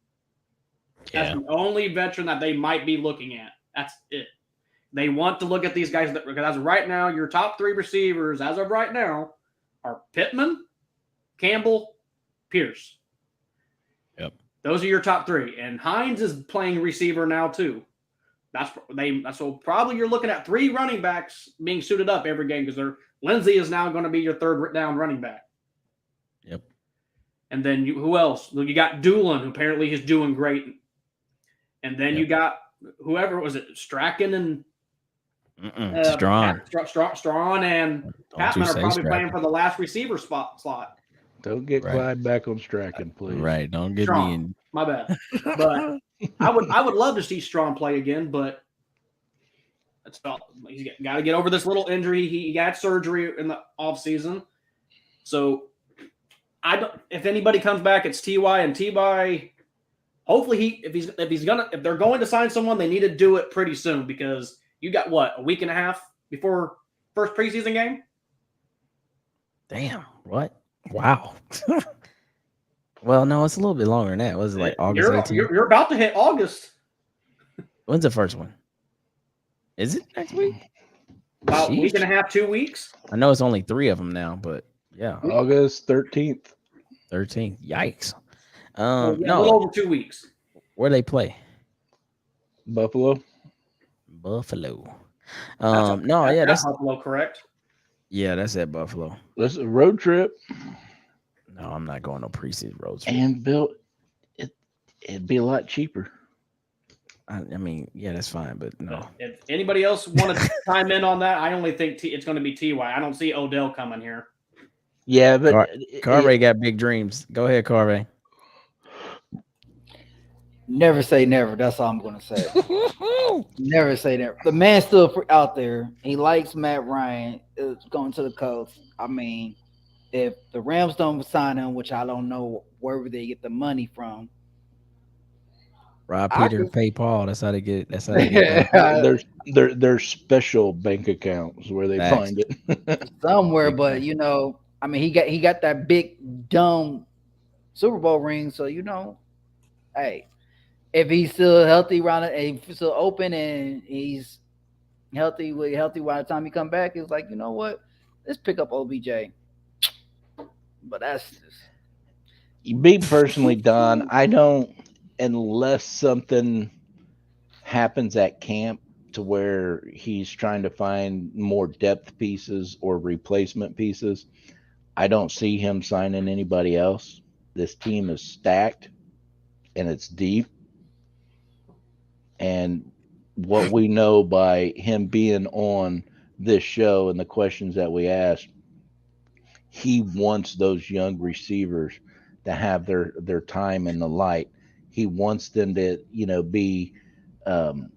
That's the only veteran that they might be looking at. That's it. They want to look at these guys because as of right now, your top three receivers as of right now are Pittman, Campbell, Pierce. Yep. Those are your top three. And Hines is playing receiver now too. So probably you're looking at three running backs being suited up every game because Lindsey is now going to be your third down running back. Yep. And then who else? You got Doolin, who apparently is doing great. And then you got whoever was it, Strachan and Strawn. Strawn and Patman are probably playing for the last receiver slot. Don't get Clyde back on Strachan, please. Right. Don't get Strawn. me in. My bad. But I would love to see Strawn play again, but he's got to get over this little injury. He got surgery in the offseason. So if anybody comes back, it's T.Y. and T.Y. Hopefully if they're going to sign someone, they need to do it pretty soon because you got a week and a half before first preseason game? Damn. What? Wow. Well, no, it's a little bit longer than that. Was it like August 18th? You're about to hit August. When's the first one? Is it next week? About a week and a half, 2 weeks. I know it's only 3 of them now, but yeah. August 13th. 13th. Yikes. A little over 2 weeks. Where they play? Buffalo. That's Buffalo, correct? Yeah, that's at Buffalo. That's a road trip. No, I'm not going no preseason road trip. And Bill, it'd be a lot cheaper. I mean, yeah, that's fine, but no. If anybody else want to chime in on that, I only think it's going to be T.Y. I don't see Odell coming here. Yeah, but Carvey got big dreams. Go ahead, Carvey. Never say never. That's all I'm going to say. Never say never. The man's still out there. He likes Matt Ryan. It's going to the Colts. I mean, if the Rams don't sign him, which I don't know where they get the money from. Rob Peter pay Paul. That's how they get. That's how they get. There's special bank accounts where they find it somewhere. But I mean, he got that big dumb Super Bowl ring. So hey, if he's still healthy around it, if he's still open and he's healthy by the time he come back, it's like what? Let's pick up OBJ. But that's just Me personally, Don, I don't, unless something happens at camp to where he's trying to find more depth pieces or replacement pieces, I don't see him signing anybody else. This team is stacked and it's deep. And what we know by him being on this show and the questions that we asked, he wants those young receivers to have their time in the light. He wants them to, be um,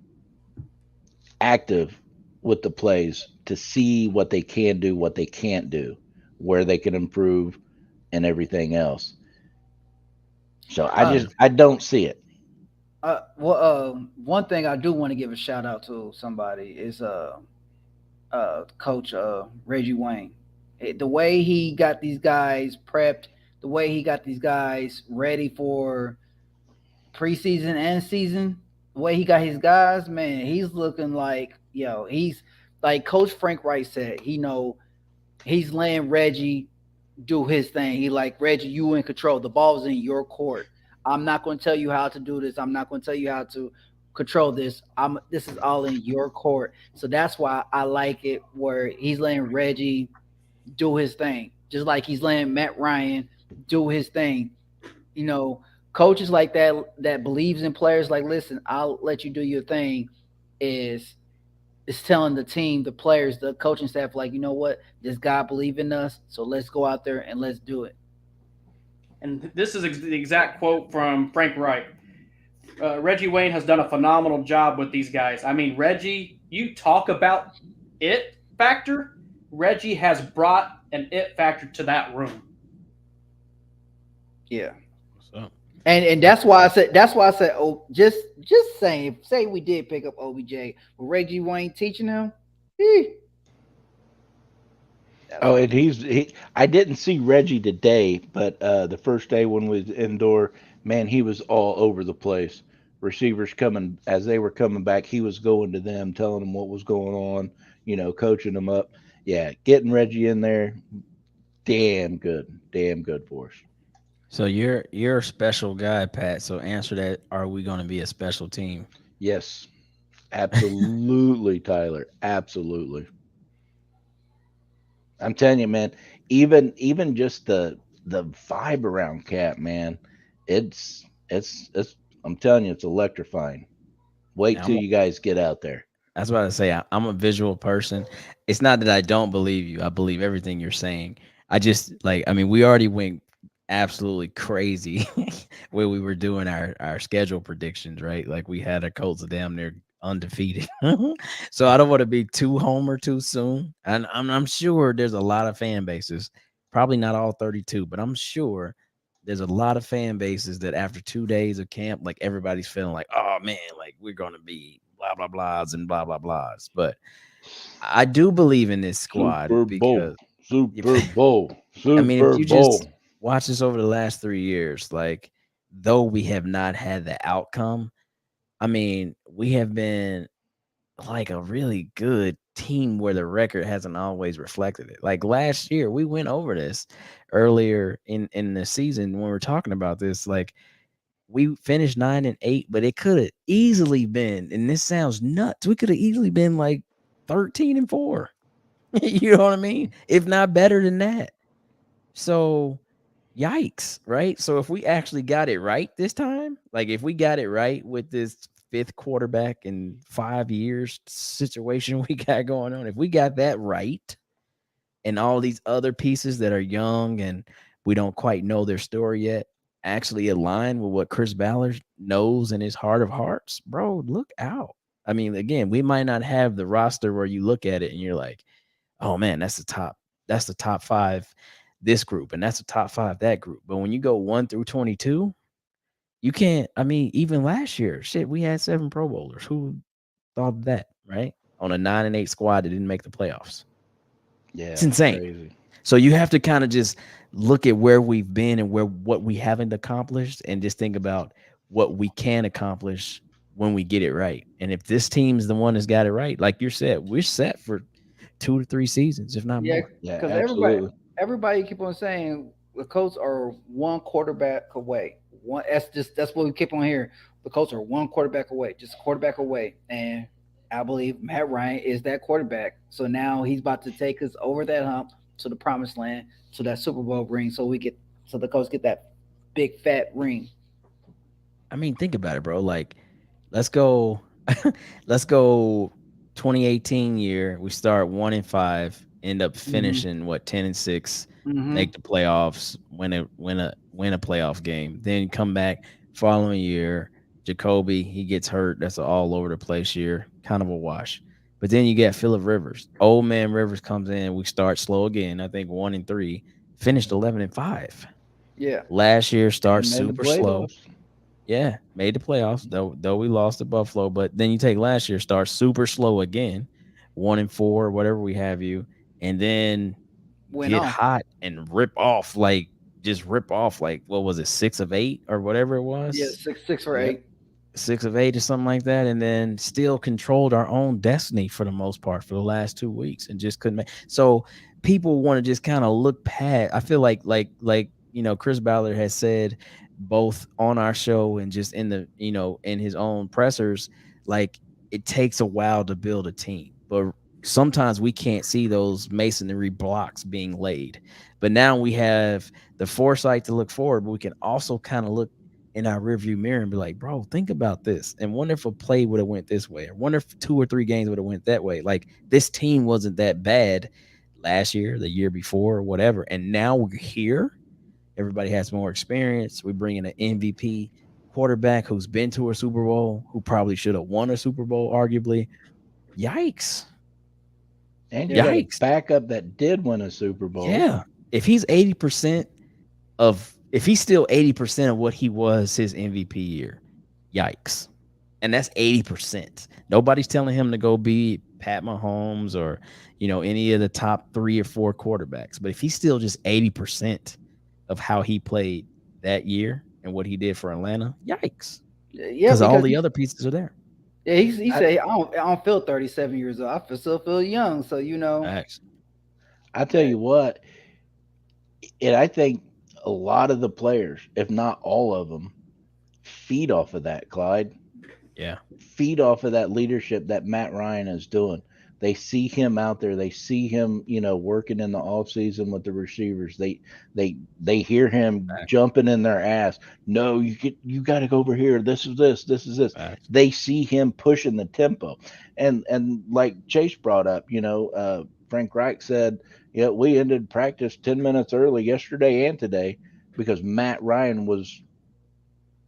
active with the plays to see what they can do, what they can't do, where they can improve, and everything else. So I don't see it. one thing I do want to give a shout out to somebody is Coach Reggie Wayne. The way he got these guys prepped, the way he got these guys ready for preseason and season, the way he got his guys, man, he's looking like he's like Coach Frank Wright said. He's letting Reggie do his thing. He like Reggie, you in control. The ball's in your court. I'm not going to tell you how to do this. I'm not going to tell you how to control this. This is all in your court. So that's why I like it where he's letting Reggie do his thing, just like he's letting Matt Ryan do his thing. You know, coaches like that believes in players. Like, listen, I'll let you do your thing. Is telling the team, the players, the coaching staff, like, what? Does God believe in us? So let's go out there and let's do it. And this is the exact quote from Frank Wright. Reggie Wayne has done a phenomenal job with these guys. I mean, Reggie, you talk about it factor. Reggie has brought an it factor to that room. Yeah. And that's why I said oh, just saying, say we did pick up OBJ with Reggie Wayne teaching him. Oh, and I didn't see Reggie today, but the first day when we was indoor, man, he was all over the place. Receivers coming as they were coming back, he was going to them, telling them what was going on, coaching them up. Yeah, getting Reggie in there, damn good for us. So you're a special guy, Pat. So answer that: are we going to be a special team? Yes, absolutely, Tyler, absolutely. I'm telling you, man. Even just the vibe around Cap, man. It's. I'm telling you, it's electrifying. Wait Now, till you guys get out there. that's what I say. I'm a visual person. It's not that I don't believe you. I believe everything you're saying. I just like. I mean, we already went absolutely crazy when we were doing our schedule predictions, right? Like we had a Colts damn near undefeated. So I don't want to be too homer too soon. And I'm sure there's a lot of fan bases, probably not all 32, but I'm sure there's a lot of fan bases that after 2 days of camp, like everybody's feeling like, oh man, like we're gonna be blah blah blahs and blah blah blahs. But I do believe in this squad Super Bowl, because Super Bowl, I mean, if Super you Bowl. just watch this over the last 3 years, like though we have not had the outcome, I mean, we have been like a really good team where the record hasn't always reflected it. Like last year, we went over this earlier in the season when we are talking about this. Like we finished 9-8, but it could have easily been, and this sounds nuts, we could have easily been like 13-4. You know what I mean? If not better than that. So yikes, right? So if we actually got it right this time, like if we got it right with this fifth quarterback in 5 years situation we got going on, if we got that right and all these other pieces that are young and we don't quite know their story yet actually align with what Chris Ballard knows in his heart of hearts, bro, look out. I mean, again, we might not have the roster where you look at it and you're like, oh man, that's the top five this group, and that's the top five that group. But when you go 1 through 22, you can't. I mean, even last year, shit, we had 7 Pro Bowlers. Who thought of that, right? On a 9-8 squad that didn't make the playoffs. Yeah, It's insane. crazy. So you have to kind of just look at where we've been and what we haven't accomplished, and just think about what we can accomplish when we get it right. And if this team's the one that's got it right, like you said, we're set for 2 to 3 seasons, if not Yeah, more. Yeah, because absolutely. everybody keep on saying the Colts are one quarterback away. That's what we keep on hearing. The Colts are one quarterback away, just a quarterback away, and I believe Matt Ryan is that quarterback. So now he's about to take us over that hump to the promised land, to that Super Bowl ring, so the Colts get that big fat ring. I mean, think about it, bro. Like, let's go, let's go 2018 year. We start 1-5, end up finishing 10-6, Mm-hmm. make the playoffs, win a playoff game. Then come back following year. Jacoby, he gets hurt. That's an all over the place year, kind of a wash. But then you get Phillip Rivers. Old man Rivers comes in. We start slow again. I think 1-3, finished 11-5. Yeah, Last year starts And made the super slow. playoffs. Yeah, made the playoffs, though we lost to Buffalo. But then you take last year, start super slow again, 1-4, whatever we have you, and then went get off. hot and rip off like what was it, 6 of 8 or whatever it Yeah, was, 6 or 8. 6 of 8 or something like that, and then still controlled our own destiny for the most part for the last 2 weeks and just couldn't make. So people want to just kind of look past. I feel like Chris Ballard has said both on our show and just in the in his own pressers, like it takes a while to build a team, but sometimes we can't see those masonry blocks being laid. But now we have the foresight to look forward, but we can also kind of look in our rearview mirror and be like, bro, think about this. And wonder if a play would have went this way. Or wonder if 2 or 3 games would have went that way. Like this team wasn't that bad last year, the year before, or whatever. And now we're here. Everybody has more experience. We bring in an MVP quarterback who's been to a Super Bowl, who probably should have won a Super Bowl, arguably. Yikes. And you got a Yikes. backup that did win a Super Bowl. Yeah. If he's 80% if he's still 80% of what he was his MVP year, yikes. And that's 80%. Nobody's telling him to go be Pat Mahomes or, any of the top 3 or 4 quarterbacks. But if he's still just 80% of how he played that year and what he did for Atlanta, yikes. Yeah, Because all the other pieces are there. Yeah, he said, I don't feel 37 years old. I still feel young. So, Actually, I tell you what, and I think a lot of the players, if not all of them, feed off of that, Clyde. yeah. Feed off of that leadership that Matt Ryan is doing. They see him out there. They see him, working in the off season with the receivers. They hear him jumping in their ass. No, you got to go over here. This is this. This is this. They see him pushing the tempo, and like Chase brought up, Frank Reich said, we ended practice 10 minutes early yesterday and today because Matt Ryan was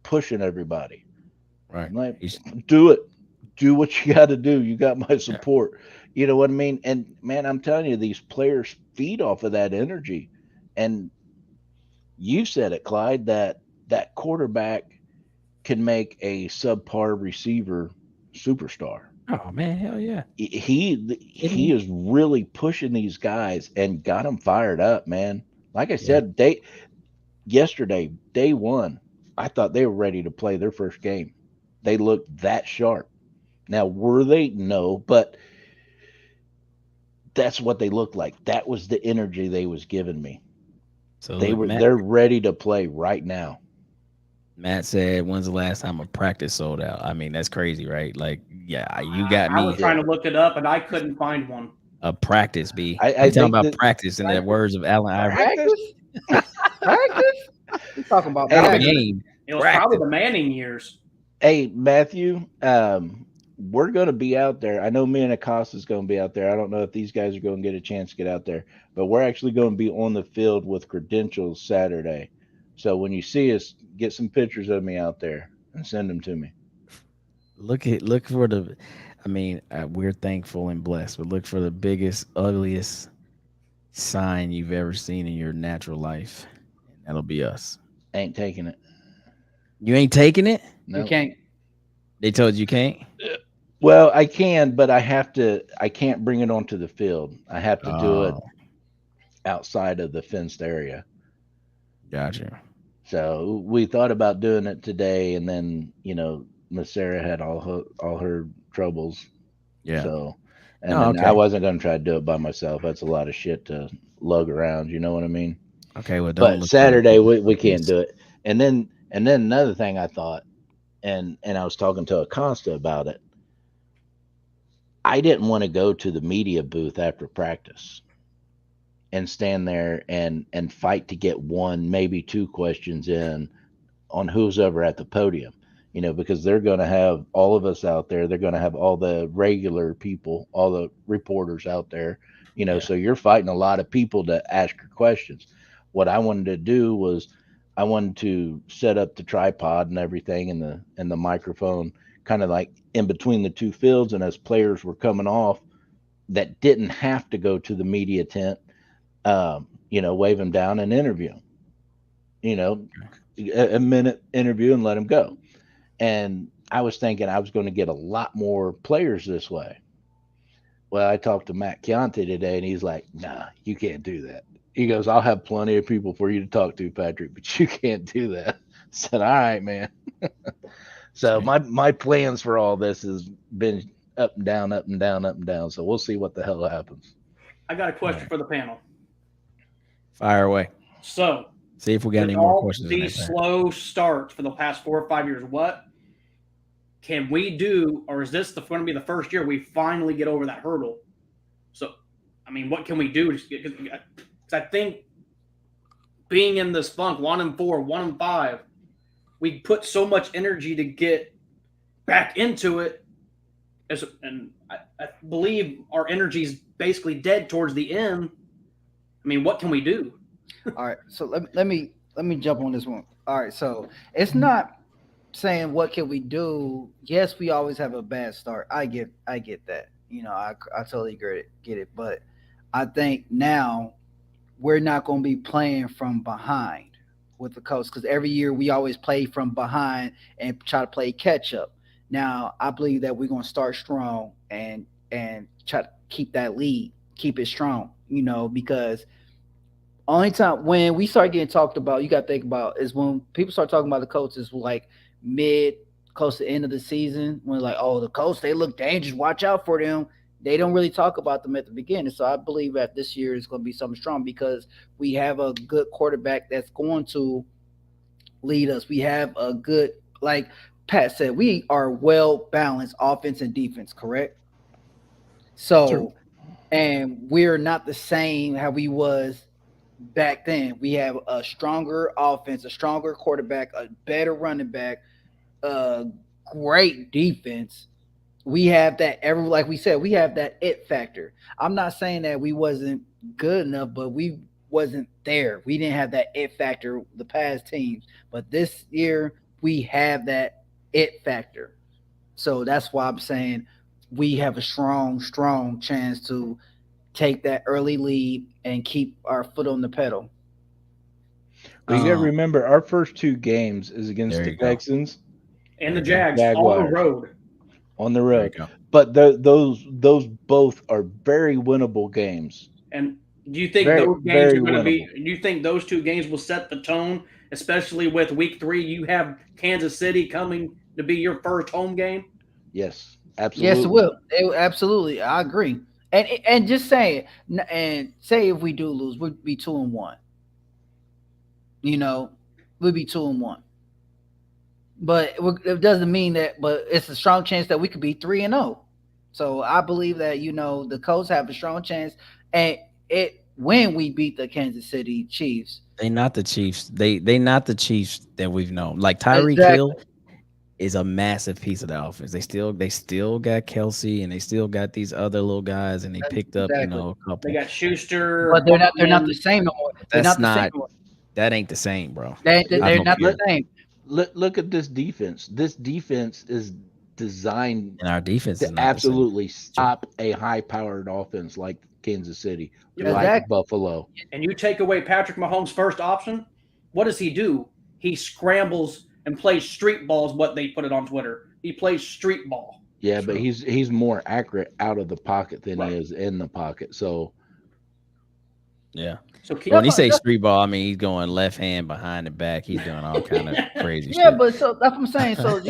pushing everybody. Right. Like, do it. Do what you got to do. You got my support. Yeah. You know what I mean? And man, I'm telling you, these players feed off of that energy. And you said it, Clyde, that quarterback can make a subpar receiver superstar. Oh man, hell yeah. He is really pushing these guys and got them fired up, man. Like I said, yesterday, day one, I thought they were ready to play their first game. They looked that sharp. Now, were they? No, but that's what they looked like. That was the energy they was giving me. So they're ready to play right now. Matt said, when's the last time a practice sold out? I mean, that's crazy, right? Like, yeah, you got me. I was trying to look it up, and I couldn't find one. A practice, B. I'm talking about practice in the words of Allen Iverson. Practice? We're talking about game. It was probably the Manning years. Hey, Matthew, we're going to be out there. I know me and Acosta's going to be out there. I don't know if these guys are going to get a chance to get out there, but we're actually going to be on the field with credentials Saturday. So when you see us, get some pictures of me out there and send them to me. Look for the, I mean, we're thankful and blessed, but look for the biggest, ugliest sign you've ever seen in your natural life. That'll be us. Ain't taking it. You ain't taking it? No. You can't. They told you can't? Well, I can, but I can't bring it onto the field. I have to do it. outside of the fenced area. Gotcha. So we thought about doing it today, and then Miss Sarah had all her troubles. Yeah. So, and No, then okay. I wasn't going to try to do it by myself. That's a lot of shit to lug around. You know what I mean? Okay. Well, don't But look Saturday we can't do it. And then another thing I thought, and I was talking to Acosta about it. I didn't want to go to the media booth after practice and stand there and fight to get one, maybe two questions in on who's ever at the podium, because they're going to have all of us out there. They're going to have all the regular people, all the reporters out there, so you're fighting a lot of people to ask your questions. What I wanted to do was I wanted to set up the tripod and everything and the microphone kind of like in between the two fields. And as players were coming off that didn't have to go to the media tent, wave them down and interview them, a minute interview and let them go. And I was thinking I was going to get a lot more players this way. Well, I talked to Matt Chianti today and he's like, nah, you can't do that. He goes, I'll have plenty of people for you to talk to, Patrick, but you can't do that. I said, all right, man. So my plans for all this has been up and down, up and down, up and down. So we'll see what the hell happens. I got a question for the panel. Fire away. So, see if we got any more questions. These slow starts for the past 4 or 5 years, what can we do, or is this going to be the first year we finally get over that hurdle? So, I mean, what can we do? Because I think being in this funk, 1-4, 1-5, we put so much energy to get back into it, and I believe our energy is basically dead towards the end. I mean, what can we do? All right, so let me jump on this one. All right, so it's not saying what can we do. Yes, we always have a bad start. I get that. I totally get it. But I think now we're not going to be playing from behind with the coach, because every year we always play from behind and try to play catch up. Now I believe that we're going to start strong and try to keep that lead, keep it strong. Because only time when we start getting talked about, you got to think about, is when people start talking about the coaches like close to the end of the season, when like, oh, the coach, they look dangerous, watch out for them. They don't really talk about them at the beginning. So I believe that this year is going to be something strong because we have a good quarterback that's going to lead us. We have a good, like Pat said, we are well balanced offense and defense, correct? So, True. And we're not the same how we was back then. We have a stronger offense, a stronger quarterback, a better running back, a great defense. We have that like we said, we have that it factor. I'm not saying that we wasn't good enough, but we wasn't there. We didn't have that it factor the past teams. But this year we have that it factor. So that's why I'm saying we have a strong chance to take that early lead and keep our foot on the pedal. Well, you got to remember, our first two games is against the Texans and the Jaguars on the road. But those both are very winnable games. And do you think those games are going to be? Do you think those two games will set the tone, especially with Week 3? You have Kansas City coming to be your first home game. Yes, absolutely. Yes, it will. Absolutely, I agree. And just say if we do lose, we'd be 2-1. We'd be 2-1. But it doesn't mean that. But it's a strong chance that we could be 3-0. So I believe that the Colts have a strong chance, and when we beat the Kansas City Chiefs. They not the Chiefs. They not the Chiefs that we've known. Like Tyreek Hill is a massive piece of the offense. They still got Kelsey, and they still got these other little guys, and they picked up a couple. They got Schuster, but they're not the same no more. That ain't the same, bro. They're not the same. Look at this defense. This defense is designed, and our defense to absolutely stop a high-powered offense like Kansas City, like Buffalo. And you take away Patrick Mahomes' first option, what does he do? He scrambles and plays street ball, is what they put it on Twitter. He plays street ball. Yeah, but he's more accurate out of the pocket than he is in the pocket. So Yeah. So When you say street ball, I mean he's going left hand behind the back. He's doing all kind of crazy yeah, shit. but so that's what I'm saying. So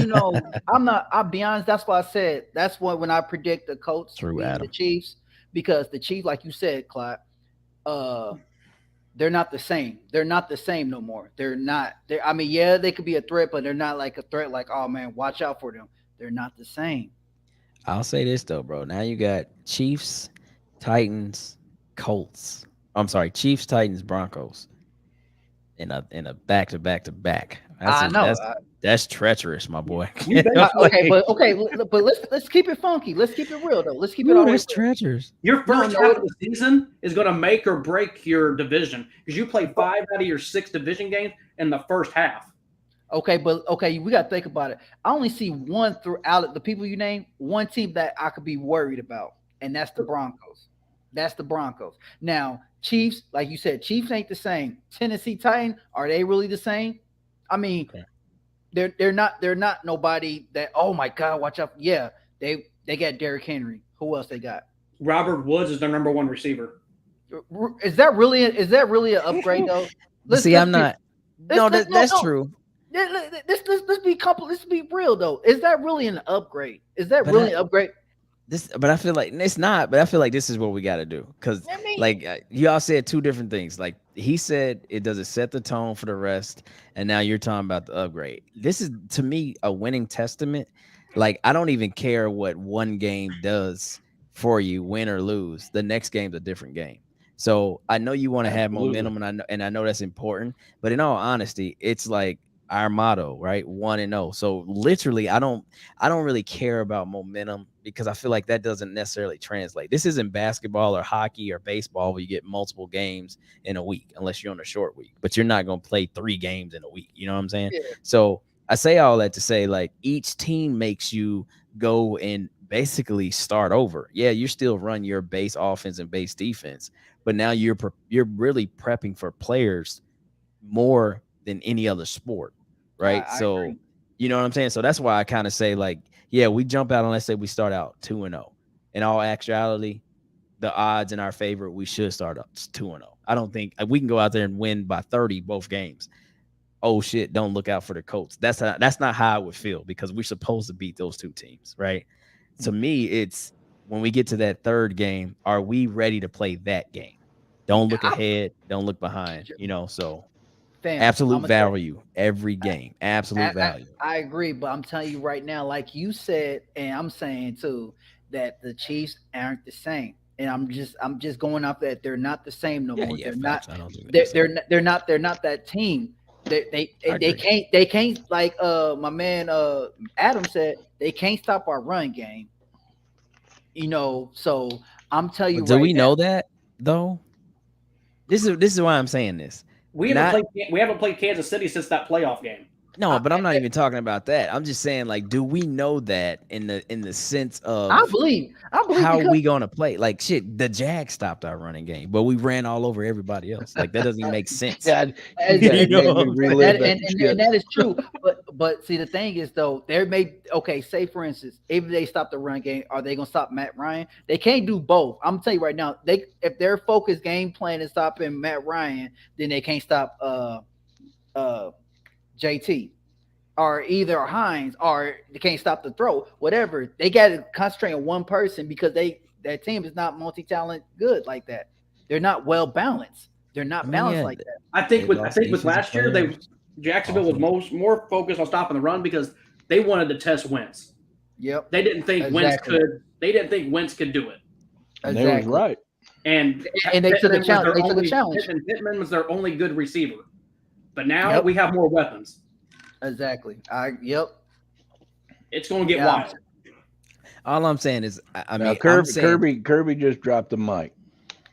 I'll be honest. That's why I said that's what when I predict the Colts True, beating Adam. the Chiefs, because the Chiefs, like you said, Clyde, they're not the same. They're not the same no more. They're not. I mean, yeah, they could be a threat, but they're not like a threat. Like, oh man, watch out for them. They're not the same. I'll say this though, bro. Now you got Chiefs, Titans, Colts. I'm sorry, Chiefs, Titans, Broncos. In a back to back to back. I know. That's treacherous, my boy. Okay, but let's keep it funky. Let's keep it real though. Let's keep it all that's treacherous. Your first half of the season is going to make or break your division because you play 5 out of your 6 division games in the first half. Okay, we got to think about it. I only see one throughout the people you name, one team that I could be worried about, and that's the Broncos. That's the Broncos. Now, Chiefs, like you said, Chiefs ain't the same. Tennessee Titans, are they really the same? I mean, they're not nobody that, oh my God, watch out. Yeah, they got Derrick Henry. Who else they got? Robert Woods is their number 1 receiver. Is that really an upgrade though? That's true. Let's be real though. Is that really an upgrade? Is that really an upgrade? But I feel like it's not. But I feel like this is what we got to do because, y'all said 2 different things. Like he said, it doesn't set the tone for the rest, and now you're talking about the upgrade. This is to me a winning testament. Like I don't even care what one game does for you, win or lose. The next game's a different game. So I know you want to have momentum, and I know that's important. But in all honesty, it's like our motto, right? 1-0. So literally, I don't really care about momentum because I feel like that doesn't necessarily translate. This isn't basketball or hockey or baseball where you get multiple games in a week, unless you're on a short week. But you're not going to play 3 games in a week. You know what I'm saying? Yeah. So I say all that to say, like, each team makes you go and basically start over. Yeah, you still run your base offense and base defense, but now you're really prepping for players more than any other sport, right? So agree. You know what I'm saying? So that's why I kind of say, like, yeah, we jump out and let's say we start out 2-0. In all actuality, the odds in our favor, we should start up 2-0. I don't think we can go out there and win by 30 both games. Oh shit, don't look out for the Colts. That's not how I would feel because we're supposed to beat those 2 teams, right? To me, it's when we get to that 3rd game, are we ready to play that game? Don't look ahead, don't look behind, so absolute value every game. Absolute value. I agree, but I'm telling you right now, like you said, and I'm saying too, that the Chiefs aren't the same. And I'm just going off that they're not the same no more. They're not. They're not that team. They can't like my man Adam said, they can't stop our run game. So I'm telling you. Do we know that though? This is why I'm saying this. We haven't played Kansas City since that playoff game. No, but I'm not even talking about that. I'm just saying, like, do we know that in the sense of I believe how we gonna play? Like, shit, the Jags stopped our running game, but we ran all over everybody else. Like, that doesn't even make sense. And that is true. But see, the thing is though, say for instance, if they stop the run game, are they gonna stop Matt Ryan? They can't do both. I'm telling you right now, if their focus game plan is stopping Matt Ryan, then they can't stop JT or either Hines, or they can't stop the throw, whatever. They got to concentrate on one person because that team is not multi-talent good like that. They're not well balanced. They're not balanced like that. I think with last year, Jacksonville was more focused on stopping the run because they wanted to test Wentz. Yep. They didn't think Wentz could. They didn't think Wentz could do it. And they were right. And they took a challenge. They took a challenge. Pittman was their only good receiver. But now we have more weapons. Exactly. It's going to get wild. All I'm saying is, Kirby just dropped the mic.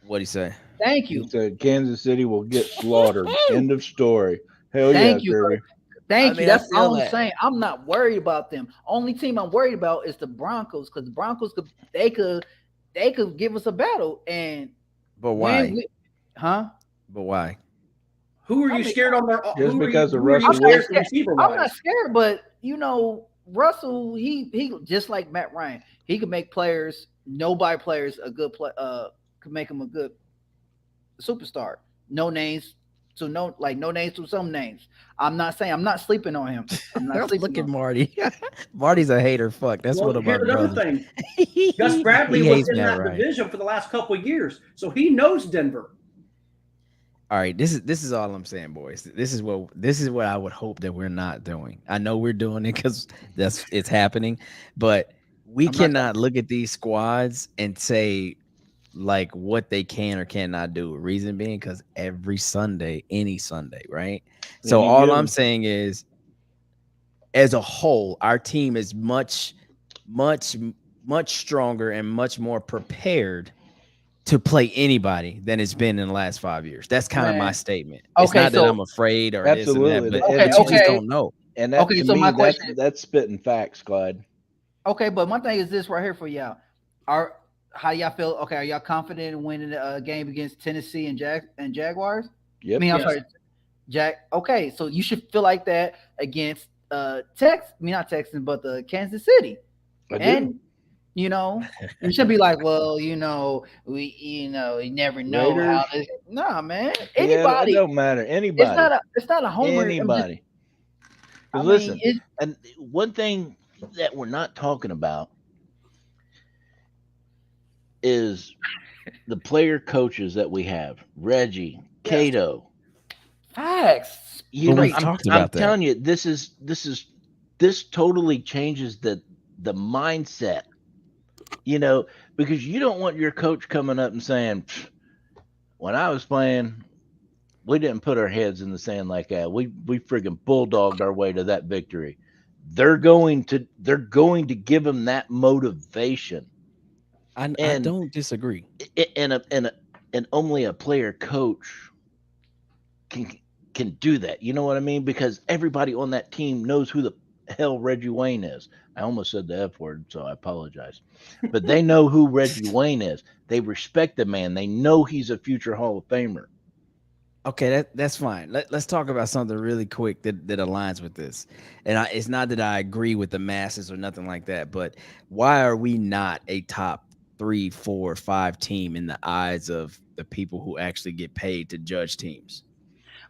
What'd he say? Thank you. He said Kansas City will get slaughtered. End of story. Hell yeah, Kirby. Thank you. That's all I'm saying. I'm not worried about them. Only team I'm worried about is the Broncos because the Broncos could give us a battle. But why? But why? Who are you scared on their? Just because of Russell Wilson. I'm not scared, but Russell, he just like Matt Ryan, he could make players, nobody players a good play. Could make them a good superstar. No names to no names to some names. I'm not saying I'm not sleeping on him. I'm not sleeping Look at on him. Marty. Marty's a hater. Fuck. That's Well, one of my here's another brothers. thing. Gus He Bradley was hates in Matt that Ryan. division for the last couple of years, so he knows Denver. All right, this is all I'm saying, boys. This is what I would hope that we're not doing. I know we're doing it because it's happening, but we I'm not cannot look at these squads and say like what they can or cannot do. Reason being because every Sunday, any Sunday, right? So Any all I'm given- saying is, as a whole, our team is much, much stronger and much more prepared to play anybody than it's been in the last 5 years. That's kind of my Man. statement. It's Okay, not that so I'm afraid or Absolutely. this and that, Okay, but you just okay. don't know. And that Okay, to so me, my question that's spitting facts, Clyde. okay, but my thing is this right here for y'all. Are how y'all feel? Okay, are y'all confident in winning a game against Tennessee and Jaguars? Yep. I mean, I'm Yes. sorry, Jack. Okay, so you should feel like that against Texas. I mean, not Texas, but the Kansas City. I do. And you should be like, well, you never know how Raiders. this. Nah, man. Yeah, it Anybody. don't matter. Anybody. It's not a homer. Anybody. 'Cause I mean, listen, and one thing that we're not talking about is the player coaches that we have. Reggie, Cato. facts. But we've talked about that. I'm telling you, this totally changes the mindset. Because you don't want your coach coming up and saying, when I was playing, we didn't put our heads in the sand like that. We friggin' bulldogged our way to that victory. They're going to give them that motivation. I And- don't disagree. And only a player coach can do that. You know what I mean? Because everybody on that team knows who the hell Reggie Wayne is. I almost said the F word, so I apologize. But they know who Reggie Wayne is. They respect the man. They know he's a future Hall of Famer. Okay, that's fine. Let's talk about something really quick that aligns with this. And it's not that I agree with the masses or nothing like that, but why are we not a top 3, 4, 5 team in the eyes of the people who actually get paid to judge teams?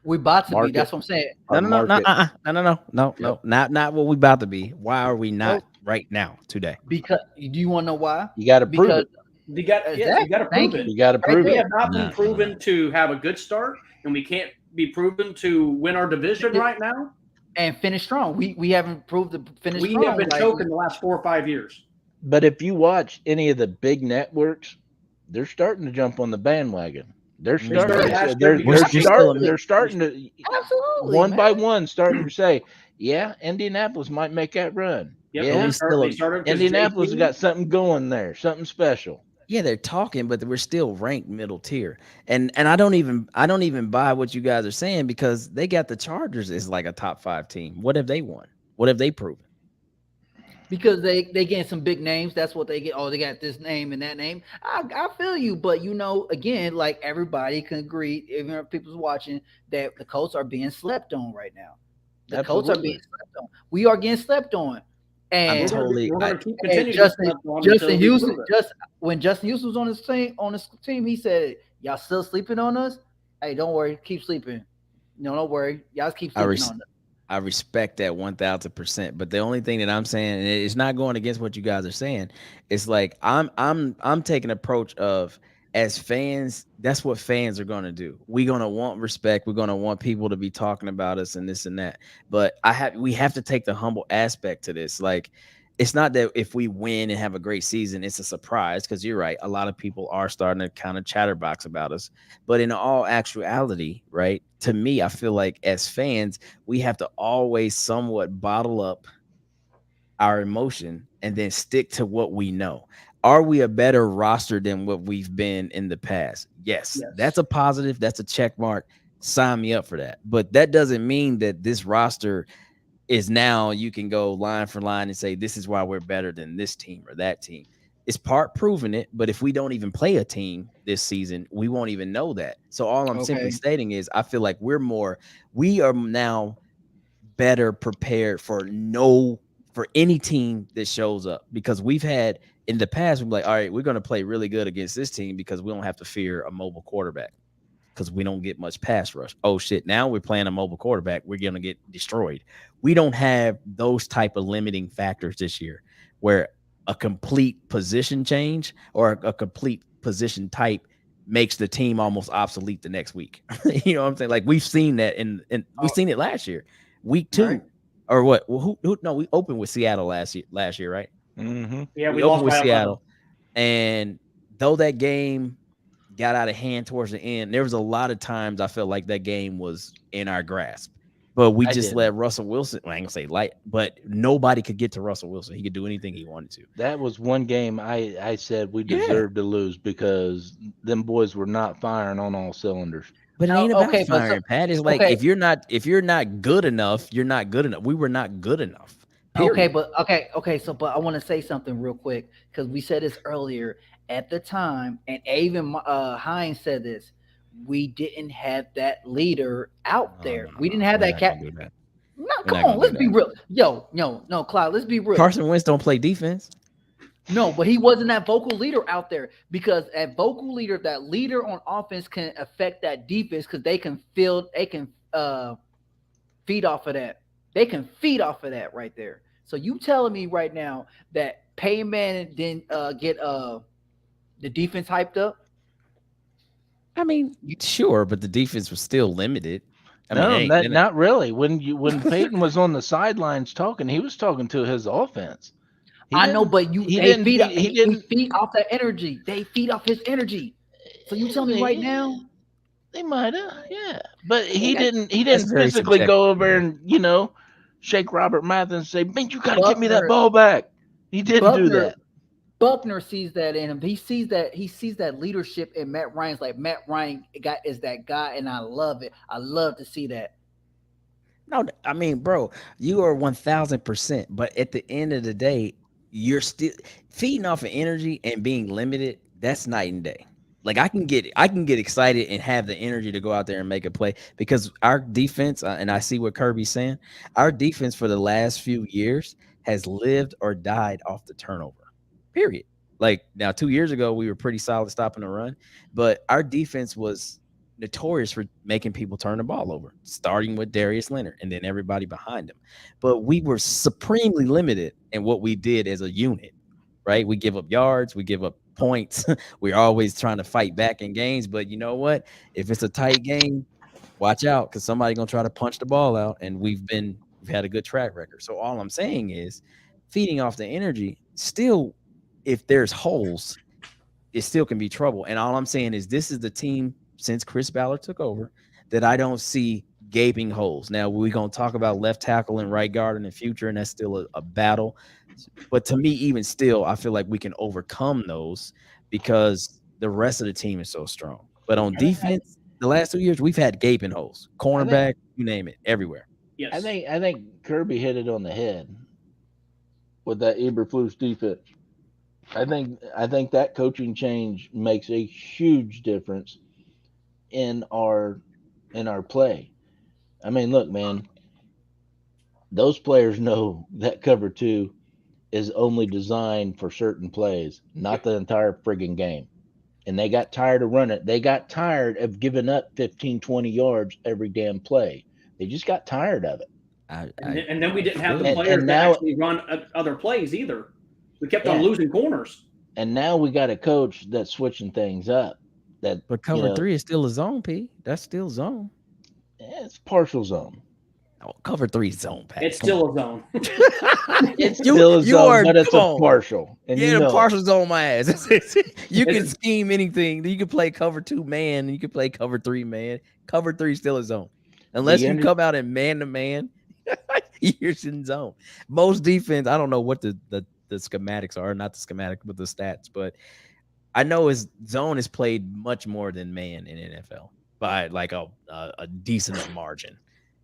We about to be. Market. That's what I'm saying. Our No, market. not what we about to be. Why are we not right now today? Because do you want to know why? You got to prove Because it. You got to prove Thank it. You got to prove We it. have not No. been proven to have a good start, and we can't be proven to win our division right now. and finish strong. We haven't proved to finish We strong. have been like, choking the last 4 or 5 years. But if you watch any of the big networks, they're starting to jump on the bandwagon. They're We starting. started To, last they're, year. they're, We're still starting a- they're starting to Absolutely, one man. by one starting to say, yeah, Indianapolis might make that run. Yep, Yeah, they still- started 'cause Indianapolis JT has got something going there, something special. Yeah, they're talking, but we're still ranked middle tier. And I don't even buy what you guys are saying because they got the Chargers as like a top 5 team. What have they won? What have they proven? Because they get some big names. That's what they get. Oh, they got this name and that name. I feel you, but again, like everybody can agree, even if people's watching, that the Colts are being slept on right now. The Colts are being slept on. We are getting slept on. And we're going to keep and continuing. Justin Houston, when Justin Houston was on his team, he said, "Y'all still sleeping on us? Hey, don't worry, keep sleeping. No, don't worry, y'all keep sleeping on us." I respect that 1000%. But the only thing that I'm saying, and it's not going against what you guys are saying, it's like I'm taking an approach of, as fans, that's what fans are going to do. We're going to want respect. We're going to want people to be talking about us and this and that. But we have to take the humble aspect to this. Like, it's not that if we win and have a great season, it's a surprise, because you're right. A lot of people are starting to kind of chatterbox about us. But in all actuality, right, to me, I feel like as fans, we have to always somewhat bottle up our emotion and then stick to what we know. Are we a better roster than what we've been in the past? Yes. That's a positive. That's a check mark. Sign me up for that. But that doesn't mean that this roster is now you can go line for line and say, this is why we're better than this team or that team. It's part proving it, but if we don't even play a team this season, we won't even know that. So all I'm simply stating is I feel like we are now better prepared for any team that shows up, because we've had in the past, we're like, all right, we're going to play really good against this team because we don't have to fear a mobile quarterback. because we don't get much pass rush. Oh shit, now we're playing a mobile quarterback. We're gonna get destroyed. We don't have those type of limiting factors this year where a complete position change or a complete position type makes the team almost obsolete the next week. You know what I'm saying? Like we've seen that and we've seen it last year. Week 2. Right. Or what? Well, no, we opened with Seattle last year, right? Mm-hmm. Yeah, we opened lost with Seattle. And though that game got out of hand towards the end, there was a lot of times I felt like that game was in our grasp. But we just let Russell Wilson, I ain't gonna say light, but nobody could get to Russell Wilson. He could do anything he wanted to. That was one game I said we deserved to lose because them boys were not firing on all cylinders. But it ain't about firing, Pat. It's like if you're not good enough, you're not good enough. We were not good enough. Period. Okay. So, but I want to say something real quick because we said this earlier at the time, and even Hines said this. We didn't have that leader out there. We didn't have that cat. No, come on. Let's be real. No, Cloud. Let's be real. Carson Wentz don't play defense. No, but he wasn't that vocal leader out there because that vocal leader, that leader on offense can affect that defense because they can feed off of that. They can feed off of that right there. So you telling me right now that Peyton Manning didn't get the defense hyped up? I mean, sure, but the defense was still limited. Not really. When Peyton was on the sidelines talking, he was talking to his offense. I know, but they feed off that energy. They feed off his energy. So you tell me right now, they might have, yeah. But he didn't physically go over and shake Robert Mathis and say, "Man, you got to get me that ball back." He didn't do that. Buckner sees that in him. He sees that leadership in Matt Ryan's. Like Matt Ryan is that guy, and I love it. I love to see that. No, I mean, bro, you are 1,000%. But at the end of the day, you're still feeding off of energy and being limited. That's night and day. Like I can get excited and have the energy to go out there and make a play because our defense, and I see what Kirby's saying, our defense for the last few years has lived or died off the turnover. Period. Like now, 2 years ago, we were pretty solid stopping the run, but our defense was notorious for making people turn the ball over, starting with Darius Leonard and then everybody behind him. But we were supremely limited in what we did as a unit, right? We give up yards, we give up points. We're always trying to fight back in games, but you know what? If it's a tight game, watch out because somebody's gonna try to punch the ball out, and we've had a good track record. So all I'm saying is, feeding off the energy still. If there's holes, it still can be trouble. And all I'm saying is this is the team since Chris Ballard took over that I don't see gaping holes. Now, we're going to talk about left tackle and right guard in the future, and that's still a battle. But to me, even still, I feel like we can overcome those because the rest of the team is so strong. But on defense, the last 2 years, we've had gaping holes. Cornerback, you name it, everywhere. Yes. I think Kirby hit it on the head with that Eberflus defense. I think that coaching change makes a huge difference in our play. I mean, look, man, those players know that cover 2 is only designed for certain plays, not the entire friggin' game. And they got tired of running it. They got tired of giving up 15, 20 yards every damn play. They just got tired of it. And then we didn't have the players that actually run other plays either. We kept on losing corners. And now we got a coach that's switching things up. But cover 3 is still a zone, P. That's still zone. Yeah, it's partial zone. Oh, cover 3 is zone, Pat. It's still a zone. It's still a zone, but it's a partial. And the partial's on my ass. You can scheme anything. You can play cover 2 man, and you can play cover 3 man. Cover 3 is still a zone. Unless you come out in man-to-man, you're in zone. Most defense, I don't know what the schematics are, not the schematic, but the stats. But I know his zone is played much more than man in NFL by like a decent margin.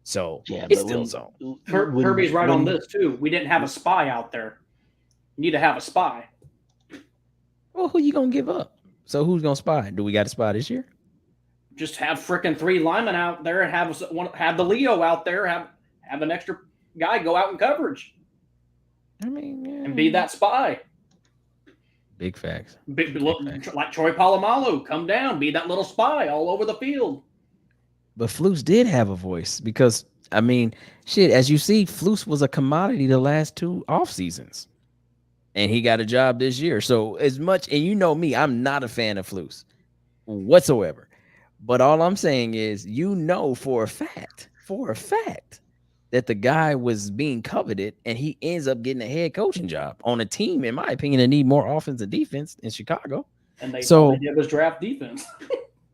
So it's still zone. Kirby's right on this too. We didn't have a spy out there. You need to have a spy. Well, who you gonna give up? So who's gonna spy? Do we got a spy this year? Just have freaking 3 linemen out there and have the Leo out there. Have an extra guy go out in coverage. I mean, and be that spy. Big facts. Like Troy Polamalu, come down, be that little spy all over the field. But Flus did have a voice because, I mean, shit, as you see, Flus was a commodity the last 2 off seasons. And he got a job this year. So as much, and you know me, I'm not a fan of Flus whatsoever. But all I'm saying is, for a fact, that the guy was being coveted and he ends up getting a head coaching job on a team, in my opinion, that need more offense and defense in Chicago. And all they did was draft defense.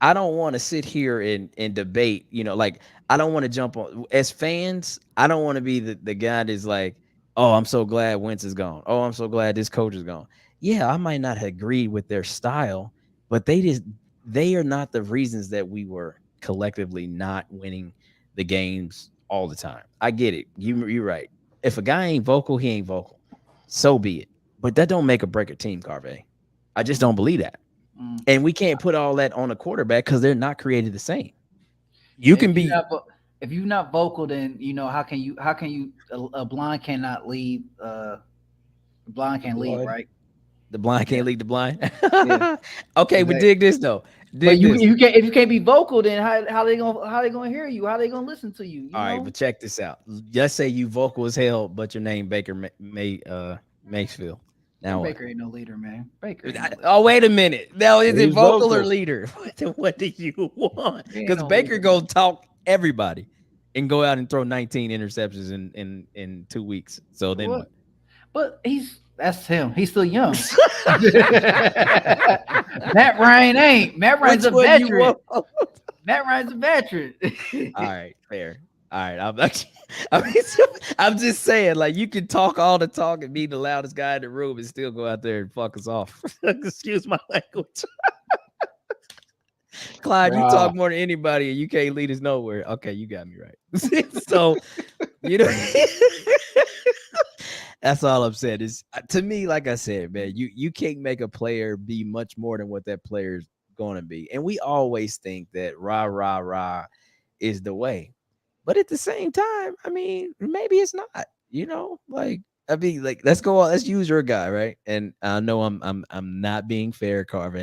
I don't want to sit here and debate, like I don't want to jump on as fans. I don't want to be the guy that's like, oh, I'm so glad Wentz is gone. Oh, I'm so glad this coach is gone. Yeah, I might not agree with their style, but they are not the reasons that we were collectively not winning the games all the time. I get it. You're right. If a guy ain't vocal, he ain't vocal. So be it. But that don't make or break a team, Carve. I just don't believe that. And we can't put all that on a quarterback because they're not created the same. You can be if you're not vocal, then how can you a blind cannot lead blind can't lead, right? The blind can't lead the blind. Yeah. Okay, but dig this though. If you can't be vocal, then how they gonna hear you? How they gonna listen to you? All right, but check this out. Let's say you vocal as hell, but your name Baker Mayfield. Now Baker ain't no leader, man. Baker. Oh, wait a minute. Now is it vocal or leader? What do you want? Because Baker gonna talk everybody and go out and throw 19 interceptions in 2 weeks. So then what? But that's him. He's still young. Matt Ryan ain't. Matt Ryan's a veteran. Matt Ryan's a veteran. All right, fair. All right, I'm just saying, like, you can talk all the talk and be the loudest guy in the room and still go out there and fuck us off. Excuse my language. Clyde, you talk more than anybody and you can't lead us nowhere. Okay, you got me right. So, that's all I'm saying. Is to me, like I said, man, you can't make a player be much more than what that player's going to be. And we always think that rah is the way. But at the same time, I mean, maybe it's not, let's go on. Let's use your guy, right? And I know I'm not being fair, Carve,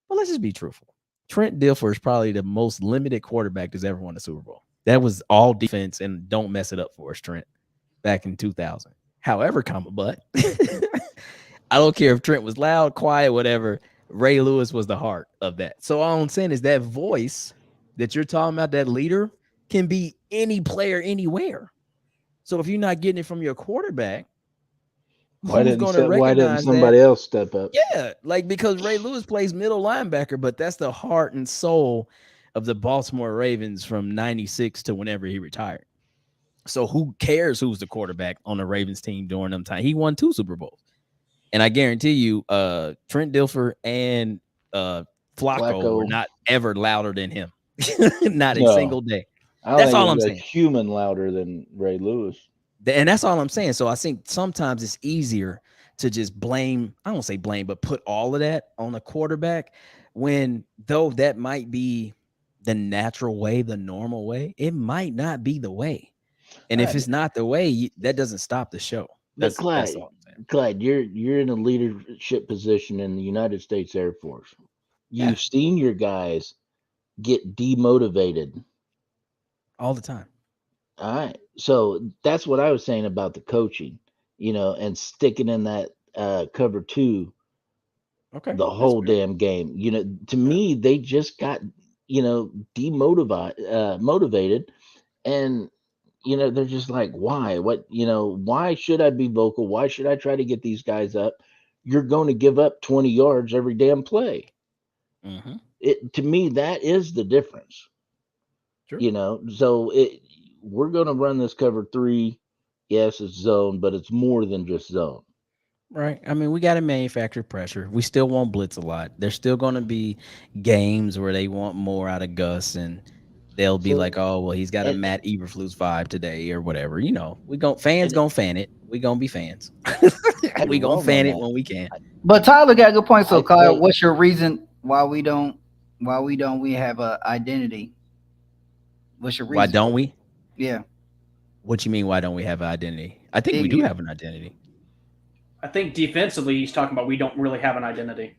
but let's just be truthful. Trent Dilfer is probably the most limited quarterback that's ever won a Super Bowl. That was all defense, and don't mess it up for us, Trent, back in 2000. However, but I don't care if Trent was loud, quiet, whatever. Ray Lewis was the heart of that. So all I'm saying is that voice that you're talking about, that leader, can be any player anywhere. So if you're not getting it from your quarterback, why didn't somebody else step up? Yeah, because Ray Lewis plays middle linebacker, but that's the heart and soul of the Baltimore Ravens from 96 to whenever he retired. So who cares who's the quarterback on the Ravens team during them time? He won 2 Super Bowls. And I guarantee you, Trent Dilfer and Flacco were not ever louder than him. Not a single day. That's all I'm saying. Human louder than Ray Lewis. And that's all I'm saying. So I think sometimes it's easier to just blame, I don't say blame, but put all of that on the quarterback when, though that might be the natural way, the normal way, it might not be the way. And if it's not the way, that doesn't stop the show. That's all I'm saying. Clyde, you're in a leadership position in the United States Air Force. You've seen your guys get demotivated all the time. All right. So that's what I was saying about the coaching, and sticking in that cover 2 the whole damn game. To me, they just got, motivated, and they're just like, why? Why should I be vocal? Why should I try to get these guys up? You're going to give up 20 yards every damn play. Mm-hmm. To me, that is the difference. Sure. So we're going to run this cover 3. Yes, it's zone, but it's more than just zone. Right. I mean, we got to manufacture pressure. We still won't blitz a lot. There's still going to be games where they want more out of Gus, and they'll be like, oh, well, he's got a Matt Eberflus vibe today or whatever. Fans going to fan it. We going to be fans. We going to fan it when we can. But Tyler got a good point. So, Kyle, what's your reason why we don't have an identity? What's your reason? Why don't we? Yeah. What you mean, why don't we have an identity? I think we do have an identity. I think defensively, he's talking about we don't really have an identity.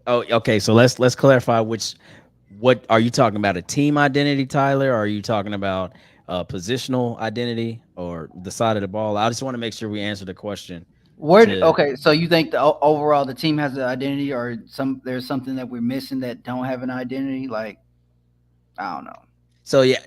Oh, okay. So let's clarify what are you talking about? A team identity, Tyler? Or are you talking about positional identity or the side of the ball? I just want to make sure we answer the question. Okay, so you think overall the team has an identity, or there's something that we're missing that don't have an identity? Like, I don't know. So yeah,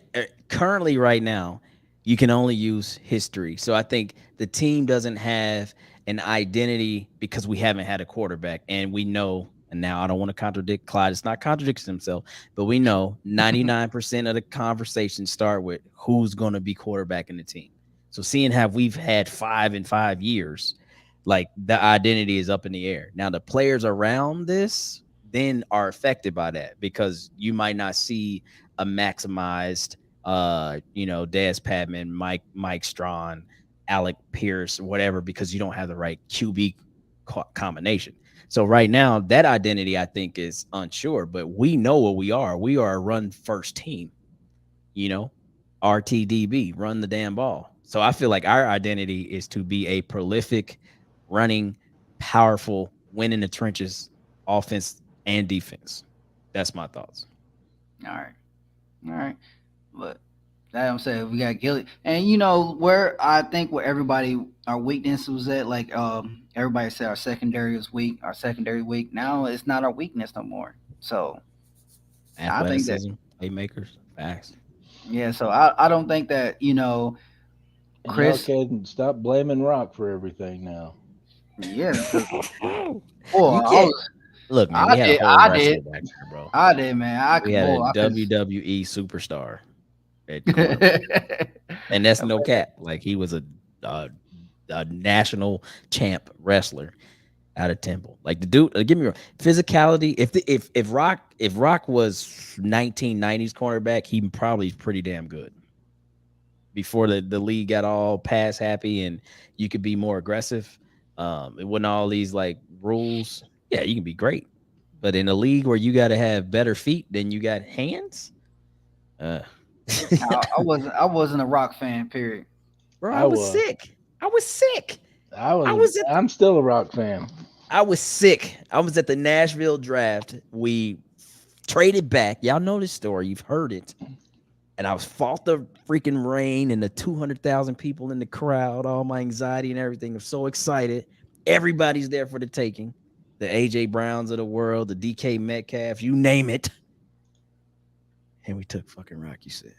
currently right now, you can only use history. So I think the team doesn't have an identity because we haven't had a quarterback, and we know. And now I don't want to contradict Clyde. It's not contradicting himself, but we know 99% of the conversations start with who's going to be quarterback in the team. So seeing how we've had 5 in 5 years, like the identity is up in the air. Now the players around this then are affected by that because you might not see a maximized, Dez Padman, Mike Strawn, Alec Pierce, whatever, because you don't have the right QB combination. So right now, that identity, I think, is unsure, but we know what we are. We are a run-first team, RTDB, run the damn ball. So I feel like our identity is to be a prolific, running, powerful, win in the trenches, offense and defense. That's my thoughts. All right. But that I'm saying we got Gilly, and where I think where our weakness was at, like everybody said our secondary was weak, our secondary weak. Now it's not our weakness no more. So athleticism, playmakers, facts. Yeah, so I don't think that Chris. Y'all can stop blaming Rock for everything now. Yeah. Look, man, we had a whole wrestler back there, bro. I did, man. We had a WWE superstar. And that's no cap. Like he was a national champ wrestler out of Temple. Like the dude, give me physicality. If Rock was 1990s cornerback, he probably pretty damn good. Before the league got all pass happy and you could be more aggressive. It wasn't all these like rules. Yeah, you can be great. But in a league where you got to have better feet than you got hands, I wasn't a Rock fan, period. Bro, I was sick. I'm still a Rock fan. I was sick. I was at the Nashville draft. We traded back. Y'all know this story. You've heard it. And I fought the freaking rain and the 200,000 people in the crowd, all my anxiety and everything. I'm so excited. Everybody's there for the taking. The A.J. Browns of the world, the DK Metcalf, you name it. And we took fucking Rock, you said.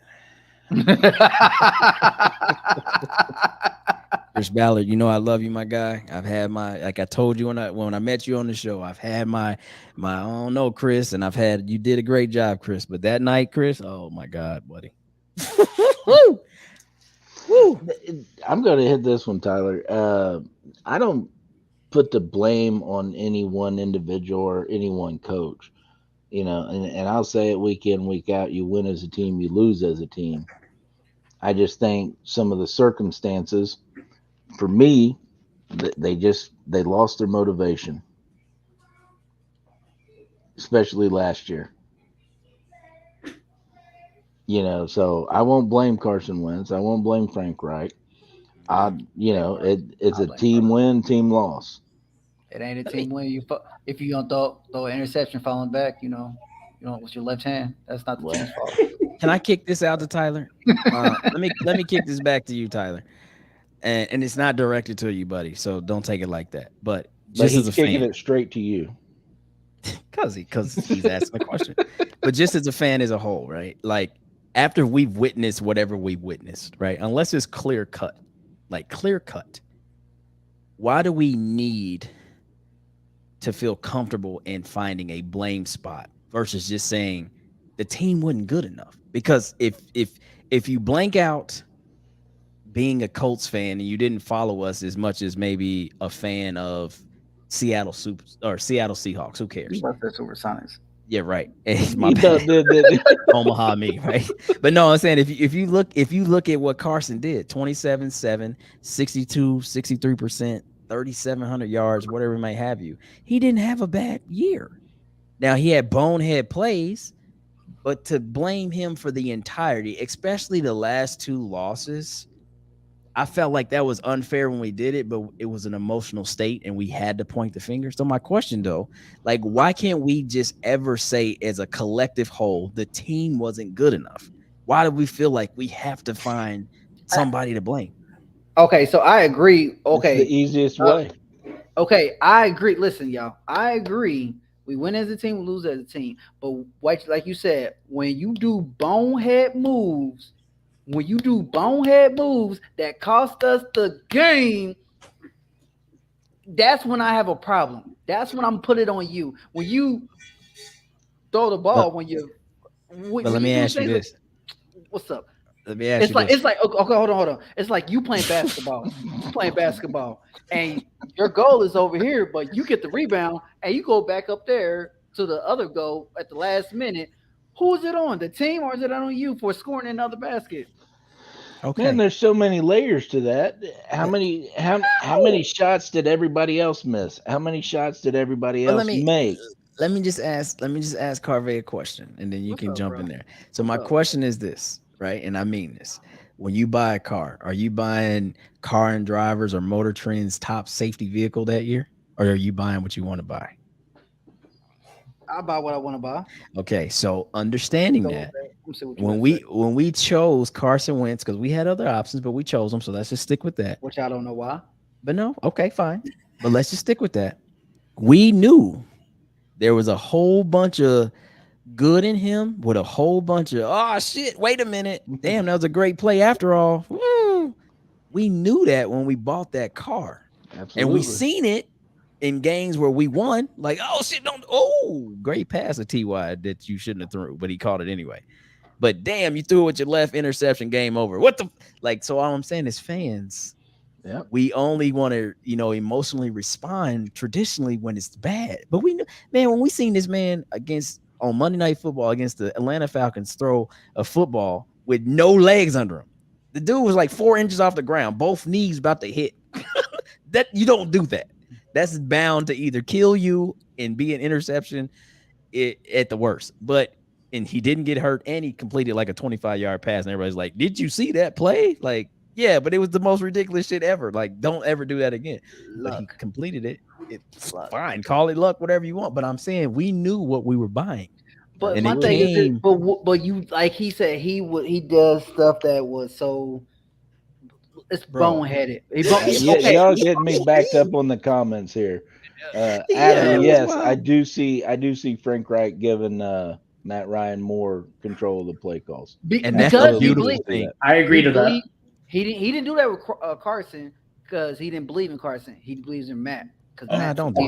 Chris Ballard, I love you, my guy. I've had like I told you when I met you on the show, I've had my I don't know, Chris, and you did a great job, Chris. But that night, Chris, oh my God, buddy. Woo! I'm gonna hit this one, Tyler. I don't put the blame on any one individual or any one coach. And I'll say it week in, week out, you win as a team, you lose as a team. I just think some of the circumstances, for me, they lost their motivation, especially last year. So I won't blame Carson Wentz. I won't blame Frank Reich. It's a team win, team loss. It ain't a team win. If you don't throw an interception falling back, with your left hand, that's not the team's fault. Can I kick this out to Tyler? Let me kick this back to you, Tyler. And it's not directed to you, buddy. So don't take it like that. But just he's as a fan, kicking it straight to you. Because he's asking a question. But just as a fan as a whole, right? Like after we've witnessed whatever we've witnessed, right? Unless it's clear cut, why do we need to feel comfortable in finding a blame spot versus just saying the team wasn't good enough? Because if you blank out being a Colts fan and you didn't follow us as much as maybe a fan of Seattle Seahawks, who cares? You left the Supersonics. Yeah, right. My bad. Omaha me, right? But no, I'm saying if you look at what Carson did, 27-7, 62, 63%, 3,700 yards, whatever it might have you. He didn't have a bad year. Now he had bonehead plays, but to blame him for the entirety, especially the last two losses, I felt like that was unfair when we did it, but it was an emotional state and we had to point the finger. So my question though, like, why can't we just ever say as a collective whole, the team wasn't good enough? Why do we feel like we have to find somebody to blame? Okay, so I agree. Okay, It's the easiest way. Okay, I agree. Listen, y'all, I agree. We win as a team, we lose as a team. But like you said, when you do bonehead moves, that cost us the game, that's when I have a problem. That's when I'm put it on you. When you throw the ball, But let me ask you this. What's up? Let me ask you this. It's like okay, hold on. It's like you playing basketball. And your goal is over here, but you get the rebound and you go back up there to the other goal at the last minute. Who is it on? The team or is it on you for scoring another basket? Okay. Man, there's so many layers to that. How many shots did everybody else miss? How many shots did everybody else make? Let me just ask Carvey a question, and then you can jump in there. So my question is this, right? And I mean this. When you buy a car, are you buying Car and Drivers or Motor Trend's top safety vehicle that year? Or are you buying what you want to buy? I buy what I want to buy. Okay, so understanding that when we chose Carson Wentz, because we had other options, but we chose him, so let's just stick with that. Which I don't know why. But no, okay, fine. But let's just stick with that. We knew there was a whole bunch of good in him with a whole bunch of, oh shit, wait a minute. Damn, that was a great play after all. Woo. We knew that when we bought that car. Absolutely. And we seen it in games where we won. Like, oh shit, great pass to T.Y. that you shouldn't have threw, but he caught it anyway. But damn, you threw it with your left, interception, game over. So all I'm saying is fans, we only want to, emotionally respond traditionally when it's bad. But we know, man, when we seen this man on Monday Night Football against the Atlanta Falcons throw a football with no legs under him. The dude was like 4 inches off the ground, both knees about to hit. That you don't do that. That's bound to either kill you and be an interception at the worst. And he didn't get hurt, and he completed like a 25-yard pass, and everybody's like, did you see that play? Like, yeah, but it was the most ridiculous shit ever. Like, don't ever do that again. But he completed it. It's fine. Call it luck, whatever you want. But I'm saying we knew what we were buying. But and my thing is, but you, like he said, he does stuff that was so it's boneheaded. Y'all getting me backed up on the comments here. Adam, yes, I do see Frank Reich giving Matt Ryan more control of the play calls. And that's a beautiful thing. I agree to that. He didn't do that with Carson because he didn't believe in Carson. He believes in Matt.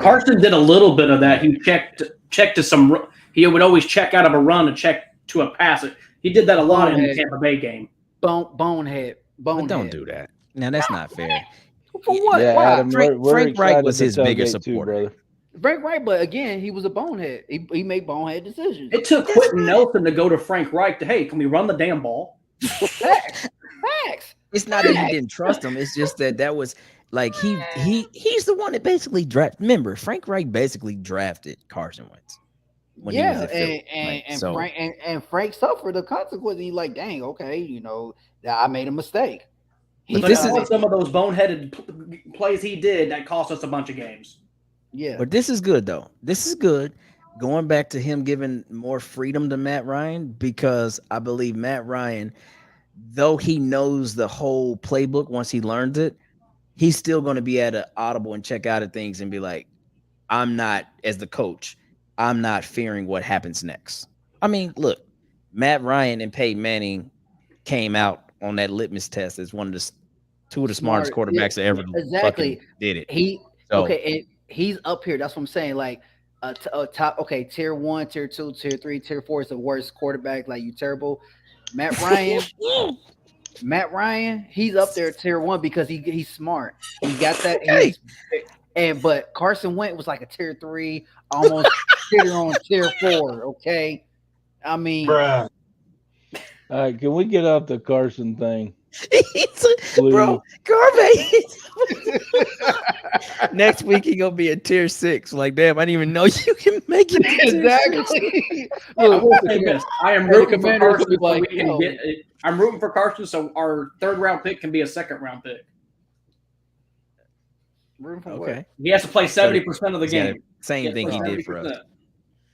Carson did a little bit of that. He checked to some. He would always check out of a run and check to a pass. He did that a lot in the Tampa Bay game. Bonehead. But don't do that. Now that's not fair. For what? Yeah, Adam, Frank Reich was his biggest supporter. Frank Reich, but again, he was a bonehead. He made bonehead decisions. It took Quentin Nelson to go to Frank Reich to, hey, can we run the damn ball? Facts. It's not that he didn't trust him. It's just that was like he's the one that basically drafted. Remember, Frank Reich basically drafted Carson Wentz. When he was at Philly. Frank suffered the consequence. He's like, dang, okay, that I made a mistake. This is some of those boneheaded plays he did that cost us a bunch of games. Yeah, but this is good though. This is good. Going back to him giving more freedom to Matt Ryan, because I believe Matt Ryan, though he knows the whole playbook once he learns it, he's still going to be at an audible and check out of things and be like, I'm not, as the coach, I'm not fearing what happens next. I mean, look, Matt Ryan and Peyton Manning came out on that litmus test as two of the smartest quarterbacks that ever fucking did it. And he's up here. That's what I'm saying. Like top, tier 1, tier 2, tier 3, tier 4 is the worst quarterback. Like, you terrible. Matt Ryan, he's up there tier 1 because he's smart. He got that. But Carson Wentz was like a tier 3, almost on tier 4. Okay, I mean, bruh. All right, can we get off the Carson thing? Bro, Garvey. Next week he gonna be a tier 6. Like, damn, I didn't even know you can make it. Exactly. I will say this: I am rooting for Carson. Like, I'm rooting for Carson, so our 3rd round pick can be a 2nd round pick. Room for Okay. what? He has to play 70% of the game. Same thing he did for us.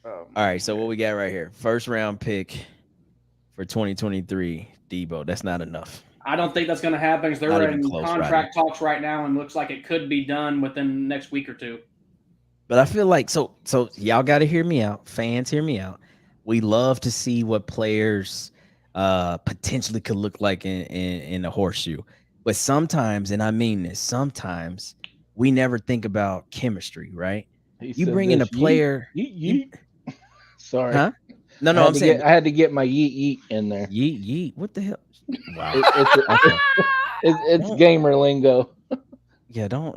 All right, so what we got right here? 1st round pick for 2023, Debo. That's not enough. I don't think that's going to happen because they're in contract talks right now, and looks like it could be done within the next week or 2. But I feel like so y'all got to hear me out. Fans, hear me out. We love to see what players potentially could look like in a horseshoe. But sometimes, and I mean this, sometimes we never think about chemistry, right? You bring in a player. Sorry. Huh? No, I'm saying I had to get my yeet in there. Yeet. What the hell? Wow. It's gamer lingo. Yeah, don't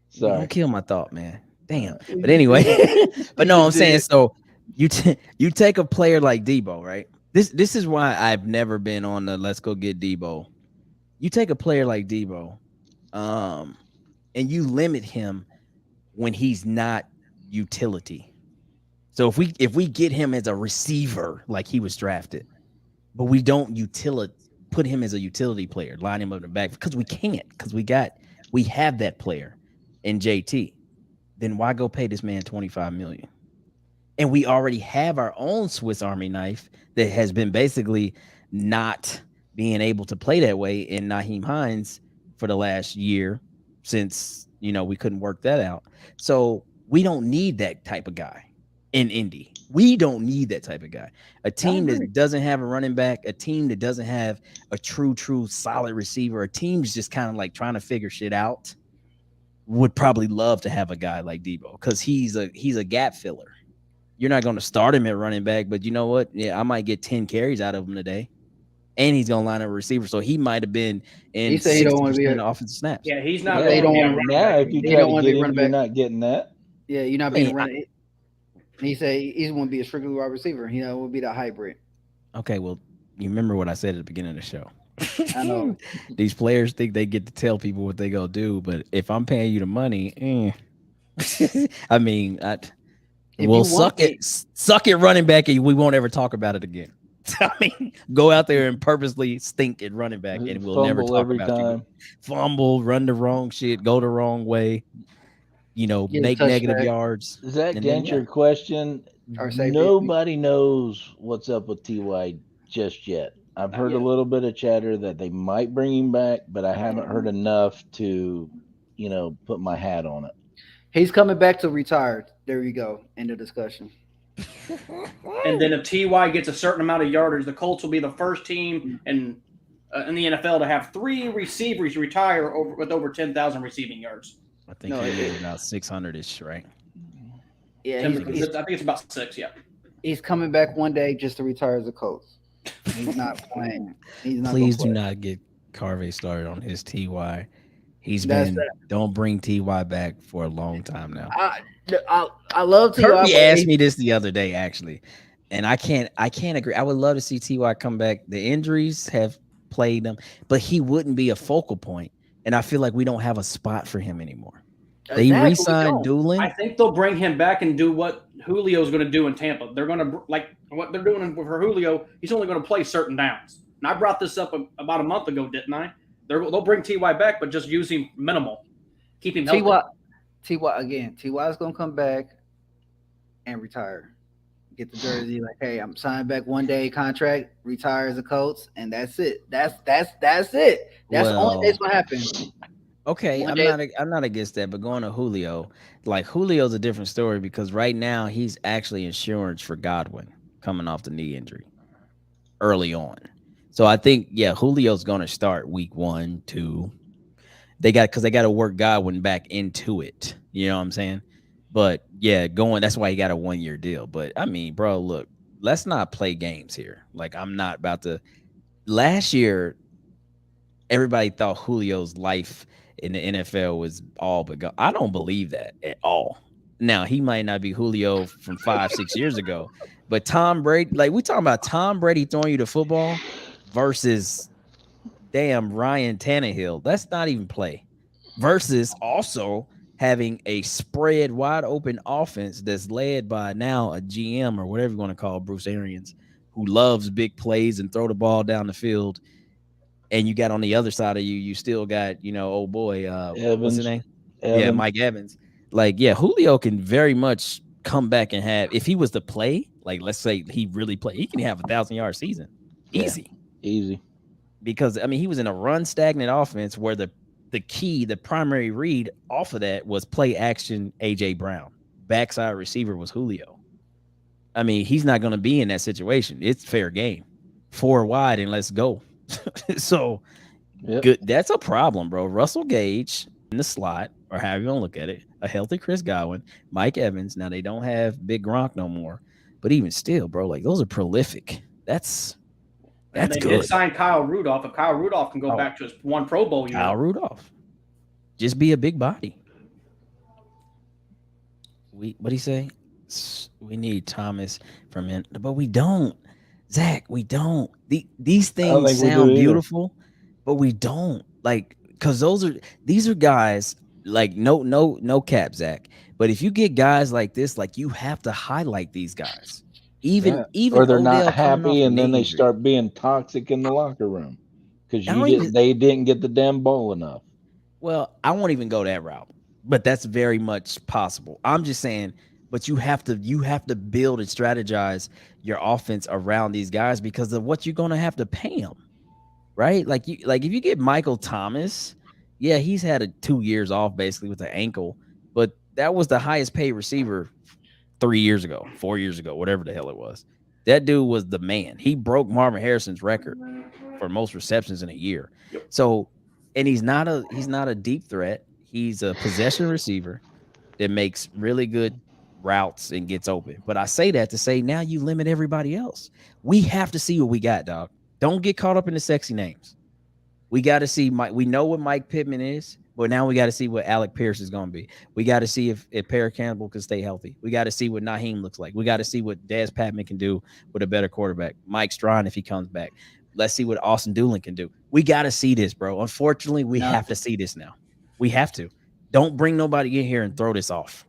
Sorry. don't kill my thought, man. Damn. But anyway, but no, I'm saying so you take a player like Debo, right? This is why I've never been on the let's go get Debo. You take a player like Debo, and you limit him when he's not utility. So if we get him as a receiver like he was drafted, but we don't put him as a utility player, line him up in the back because we can't, because we have that player in JT, then why go pay this man $25 million? And we already have our own Swiss Army knife that has been basically not being able to play that way in Nyheim Hines for the last year since, we couldn't work that out. So we don't need that type of guy in Indy. We don't need that type of guy. A team that doesn't have a running back, a team that doesn't have a true solid receiver, a team that's just kind of like trying to figure shit out would probably love to have a guy like Debo because he's a gap filler. You're not going to start him at running back, but you know what? Yeah, I might get 10 carries out of him today. And he's going to line up a receiver. So he might have been in 60% of the offensive snaps. Yeah, he's not. They don't want to now. If you try to get him, you're not getting that. Yeah, you're not being running. He said he's going to be a strictly wide receiver. Will be the hybrid. Okay, well, you remember what I said at the beginning of the show. I know. These players think they get to tell people what they go do, but if I'm paying you the money, I mean, we'll suck it running back, and we won't ever talk about it again. I mean, go out there and purposely stink at running back, and we'll never talk about it. Fumble, run the wrong shit, go the wrong way. Make negative yards. Does that answer your question? Nobody knows what's up with Ty just yet. I've heard a little bit of chatter that they might bring him back, but I haven't heard enough to, put my hat on it. He's coming back to retire. There you go. End of discussion. And then if Ty gets a certain amount of yardage, the Colts will be the first team in the NFL to have 3 receivers retire with over 10,000 receiving yards. I think he's about 600-ish, right? Yeah, I think it's about 6. Yeah, he's coming back one day just to retire as a coach. He's not playing. Please do not get Carvey started on his Ty. Don't bring Ty back for a long time now. I love Ty. Kirby asked me this the other day, actually, and I can't agree. I would love to see Ty come back. The injuries have played him, but he wouldn't be a focal point. And I feel like we don't have a spot for him anymore. They re-signed Doolin. I think they'll bring him back and do what Julio's going to do in Tampa. They're going to like what they're doing for Julio. He's only going to play certain downs. And I brought this up about a month ago, didn't I? They'll bring Ty back, but just use him minimal. Keep him healthy. Ty is going to come back and retire. Get the jersey, like, hey, I'm signing back 1 day contract, retire as a coach, and that's it. That's it. That's the only that's what happens. Okay, I'm not against that, but going to Julio, like Julio's a different story because right now he's actually insurance for Godwin coming off the knee injury early on. So I think Julio's going to start week 1, 2. They got to work Godwin back into it. You know what I'm saying? But that's why he got a 1-year deal. But I mean, bro, look, let's not play games here. Like, I'm not about to. Last year, everybody thought Julio's life in the NFL was all but gone. I don't believe that at all. Now, he might not be Julio from 5-6 years ago, but Tom Brady, like we talking about Tom Brady throwing you the football versus damn Ryan Tannehill. That's not even play. Versus also having a spread wide open offense that's led by now a GM or whatever you want to call Bruce Arians, who loves big plays and throw the ball down the field. And you got on the other side of you still got, oh boy, what's his name? Yeah, Mike Evans. Like, yeah, Julio can very much come back and have, if he was to play, like let's say he really play, he can have 1,000-yard season. Easy. Yeah, easy. Because I mean, he was in a run stagnant offense where the primary read off of that was play action AJ Brown. Backside receiver was Julio. I mean, he's not going to be in that situation. It's fair game. 4 wide and let's go. So good. That's a problem, bro. Russell Gage in the slot, or however you want to look at it, a healthy Chris Godwin, Mike Evans. Now they don't have Big Gronk no more, but even still, bro, like those are prolific. That's good. They did sign Kyle Rudolph. If Kyle Rudolph can go back to his 1 Pro Bowl year. Kyle Rudolph, just be a big body. What do you say? We need Thomas from him, but we don't. Zach, we don't. These things sound beautiful, but we don't, like, because these are guys like no cap, Zach. But if you get guys like this, like you have to highlight these guys, even or they're not happy, and then they start being toxic in the locker room because they didn't get the damn ball enough. Well, I won't even go that route, but that's very much possible. I'm just saying. But you have to build and strategize your offense around these guys because of what you're gonna have to pay them, right? Like if you get Michael Thomas, yeah, he's had 2 years off basically with the ankle, but that was the highest paid receiver 3 years ago, 4 years ago, whatever the hell it was. That dude was the man. He broke Marvin Harrison's record for most receptions in a year. So, and he's not a deep threat. He's a possession receiver that makes really good routes and gets open. But I say that to say now you limit everybody else. We have to see what we got, dog. Don't get caught up in the sexy names. We got to see Mike. We know what Mike Pittman is, but now we got to see what Alec Pierce is going to be. We got to see if Parris Campbell can stay healthy. We got to see what Naheem looks like. We got to see what Dez Patman can do with a better quarterback. Mike Strawn if he comes back. Let's see what Austin Doolin can do. We got to see this, bro. Unfortunately, we have to see this now. We have to. Don't bring nobody in here and throw this off.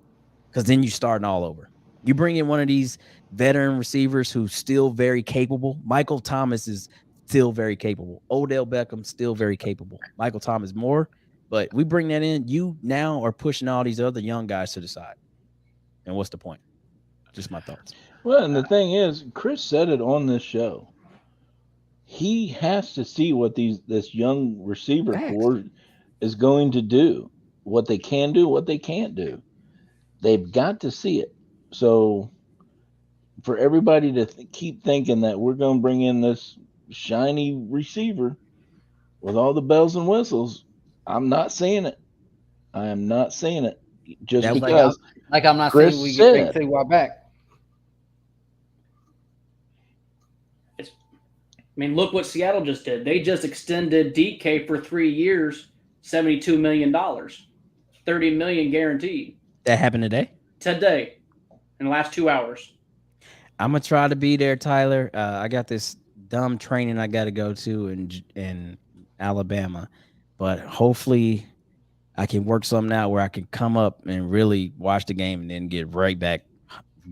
Because then you're starting all over. You bring in one of these veteran receivers who's still very capable. Michael Thomas is still very capable. Odell Beckham still very capable. Michael Thomas more. But we bring that in. You now are pushing all these other young guys to the side. And what's the point? Just my thoughts. Well, and the thing is, Chris said it on this show. He has to see what this young receiver corps is going to do. What they can do, what they can't do. They've got to see it. So for everybody to keep thinking that we're going to bring in this shiny receiver with all the bells and whistles, I'm not seeing it. I am not seeing it. Just that because I'm not saying we get to our back. I mean, look what Seattle just did. They just extended DK for 3 years, $72 million, $30 million guaranteed. That happened today? Today, in the last 2 hours. I'm going to try to be there, Tyler. I got this dumb training I got to go to in Alabama. But hopefully I can work something out where I can come up and really watch the game and then get right back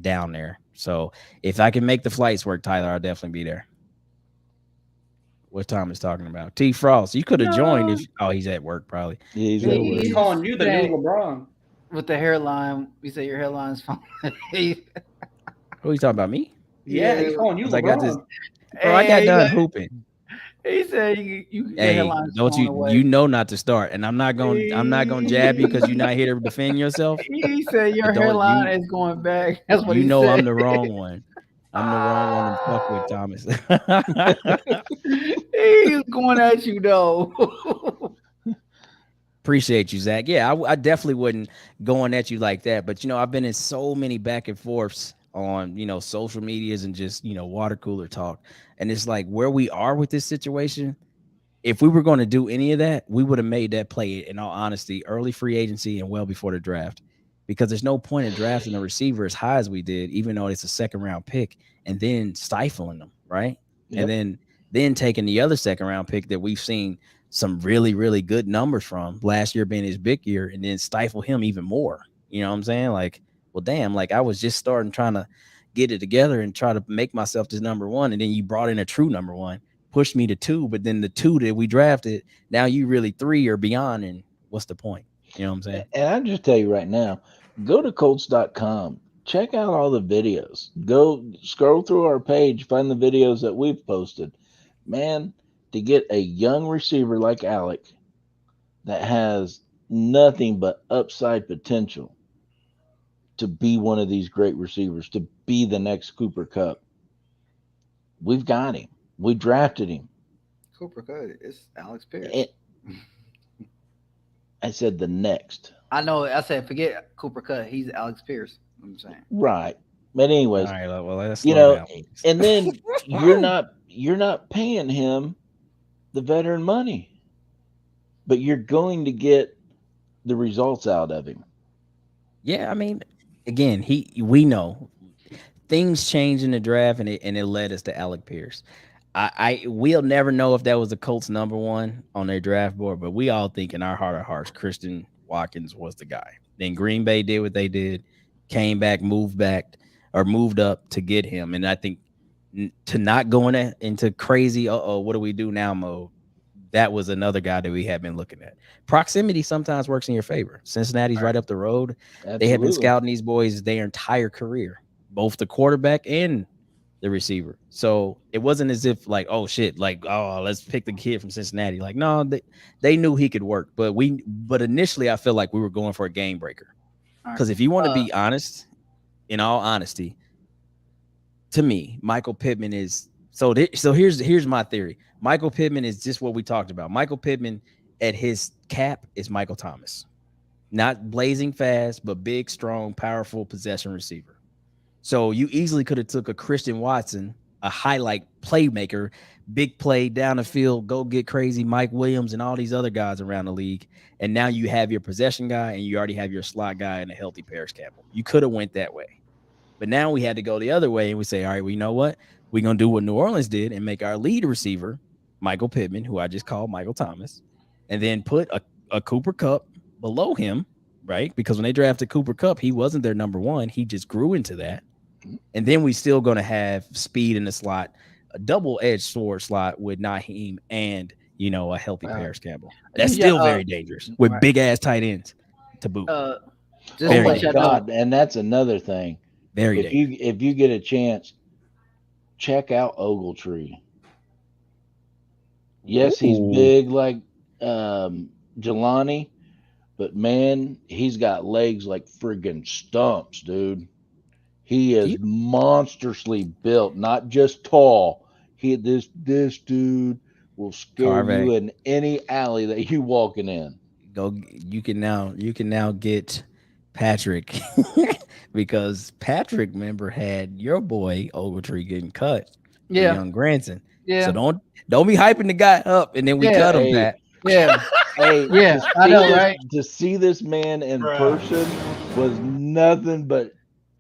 down there. So if I can make the flights work, Tyler, I'll definitely be there. What Tom is talking about. T. Frost, you could have joined. He's at work probably. Yeah, he's at work. He's calling you the new LeBron. With the hairline, you say your hairline's fine. Who are you talking about? Me? Yeah, he's calling you LeBron. I got this. Bro, I got done hooping. He said you hey, don't you away. You know not to start, and I'm not gonna jab you because you're not here to defend yourself. He said your hairline is going back. That's what he said. I'm the wrong one. I'm the wrong one to fuck with, Thomas. He's going at you though. Appreciate you, Zach. Yeah, I definitely wouldn't going at you like that. But I've been in so many back and forths on social medias and just water cooler talk, and it's like where we are with this situation. If we were going to do any of that, we would have made that play, in all honesty, early free agency and well before the draft, because there's no point in drafting a receiver as high as we did, even though it's a second round pick, and then stifling them, right? Yep. And then then taking the other second round pick that we've seen some really, really good numbers from last year being his big year, and then stifle him even more. You know what I'm saying? Like, well, damn, like I was just starting trying to get it together and try to make myself this number one. And then you brought in a true number one, pushed me to 2, but then the 2 that we drafted, now you really 3 or beyond. And what's the point? You know what I'm saying? And I'll just tell you right now, go to Colts.com. Check out all the videos. Go scroll through our page, find the videos that we've posted. Man, to get a young receiver like Alec that has nothing but upside potential to be one of these great receivers, to be the next Cooper Kupp. We've got him. We drafted him. Cooper Kupp is Alex Pierce. I said the next. I know. I said forget Cooper Kupp. He's Alex Pierce. I'm saying. Right. But anyways, All right, well, let's you slow know, down, please. and then you're not paying him the veteran money, but you're going to get the results out of him. Yeah, I mean, again, we know things change in the draft, and it led us to Alec Pierce. We'll never know if that was the Colts number one on their draft board, but we all think in our heart of hearts, Christian Watkins was the guy. Then Green Bay did what they did, came back, moved up to get him. And I think to not go into crazy, what do we do now mode, that was another guy that we had been looking at. Proximity sometimes works in your favor. Cincinnati's right up the road. Absolutely. They have been scouting these boys their entire career, both the quarterback and the receiver. So it wasn't as if like, oh shit, like, oh, let's pick the kid from Cincinnati. Like, no, they knew he could work. But initially I feel like we were going for a game breaker. Because if you want to be honest, in all honesty, to me, Michael Pittman is so here's my theory. Michael Pittman is just what we talked about. Michael Pittman at his cap is Michael Thomas. Not blazing fast, but big, strong, powerful possession receiver. So you easily could have took a Christian Watson, a highlight playmaker, big play down the field, go get crazy, Mike Williams and all these other guys around the league. And now you have your possession guy and you already have your slot guy and a healthy Paris Campbell. You could have went that way. But now we had to go the other way and we say, all right, well, you know what? We're going to do what New Orleans did and make our lead receiver, Michael Pittman, who I just called Michael Thomas, and then put a Cooper Kupp below him, right? Because when they drafted Cooper Kupp, he wasn't their number one. He just grew into that. And then we still going to have speed in the slot, a double-edged sword slot with Naheem and, a healthy Paris Campbell. That's still very dangerous with big-ass tight ends to boot. Oh, my God. And that's another thing. Very dangerous. If you get a chance, check out Ogletree. Yes, he's big like Jelani, but, man, he's got legs like friggin' stumps, dude. He is monstrously built, not just tall. This dude will scare you in any alley that you walking in. You can now get Patrick because Patrick, remember, had your boy Ogletree getting cut. Yeah, young Granson. Yeah. So don't be hyping the guy up and then we cut him. Pat. Yeah. Yeah, I know, right? To see this man in person was nothing but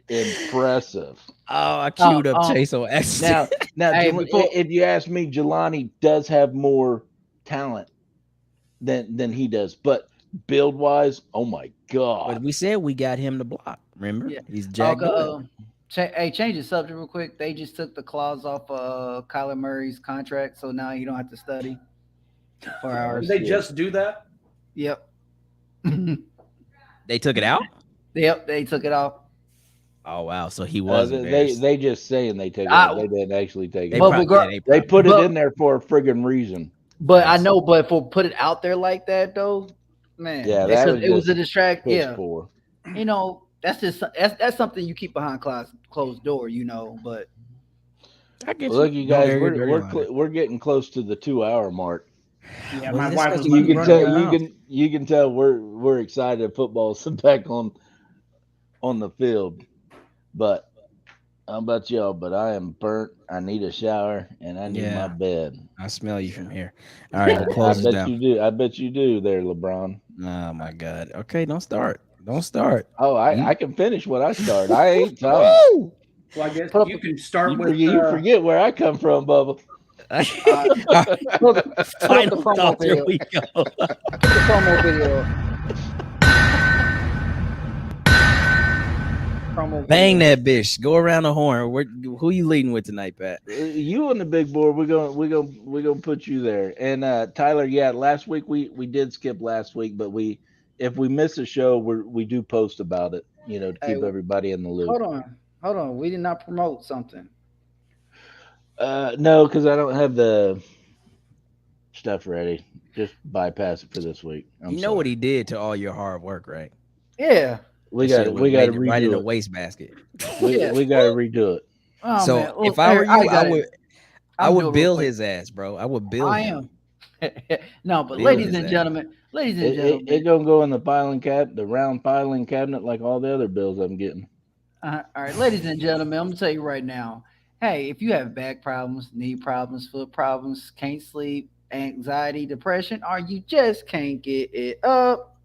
impressive. Oh, I queued up Chase on X. Now, if you ask me, Jelani does have more talent than he does, but build wise, oh my God! But we said we got him to block. Remember, he's Jack. Change the subject real quick. They just took the clause off Kyler Murray's contract, so now you don't have to study 4 hours. Did they just do that? Yep. They took it out? Yep, they took it off. Oh wow! So he was. They just saying they take it out. They didn't actually take it. They put it in there for a friggin' reason. But I know, but for put it out there like that though, man. Yeah, it was a distract. Yeah, for. That's just that's something you keep behind closed door, But I get look, you guys, we're getting close to the 2 hour mark. Yeah, my wife was. You can tell we're excited. Football's back on the field, but I don't know about y'all, but I am burnt. I need a shower and I need my bed. I smell you from here. All right, we'll close it down. You do. I bet you do there, LeBron. Oh my God. Okay, don't start. Oh, I can finish what I start. I ain't talking. Well, I guess you can start with. You forget where I come from, Bubba. Put up the Final promo thoughts. Here video. we go. Put the promo video. Bang that bitch. Go around the horn. Who you leading with tonight, Pat? You on the big board. We're gonna put you there. And Tyler, yeah, last week we did skip last week, but if we miss a show, we do post about it, to keep everybody in the loop. Hold on. We did not promote something. No, because I don't have the stuff ready. Just bypass it for this week. You know what he did to all your hard work, right? Yeah. We got to redo right in the it. wastebasket. We got to redo it. Oh, so man. Well, if I were you, I would do it bill real quick. his ass, bro. I would bill him. No, but Bill ladies his and ass. gentlemen, It gonna go in the the round filing cabinet like all the other bills I'm getting. all right, ladies and gentlemen, I'm gonna tell you right now. Hey, if you have back problems, knee problems, foot problems, can't sleep, anxiety, depression, or you just can't get it up,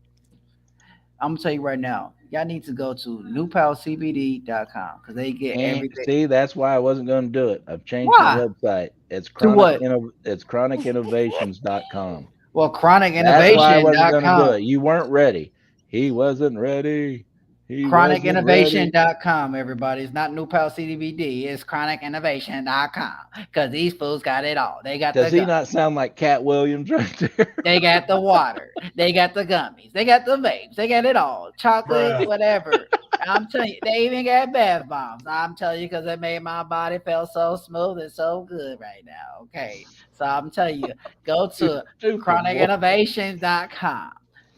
I'm gonna tell you right now. Y'all need to go to newpalcbd.com because they get everything. See, that's why I wasn't going to do it. I've changed Why? the website. It's what? It's chronicinnovations.com. Well, That's why I wasn't going to do chronicinnovation.com. it. You weren't ready. He wasn't ready. Chronicinnovation.com, everybody. It's not New Pal CBD. It's chronicinnovation.com because these fools got it all. They got Does the he not sound like Cat Williams right there? They got the water. They got the gummies. They got the vapes. They got it all. Chocolate, whatever. I'm telling you, they even got bath bombs. I'm telling you because it made my body feel so smooth and so good right now. Okay. So I'm telling you, go to chronicinnovations.com.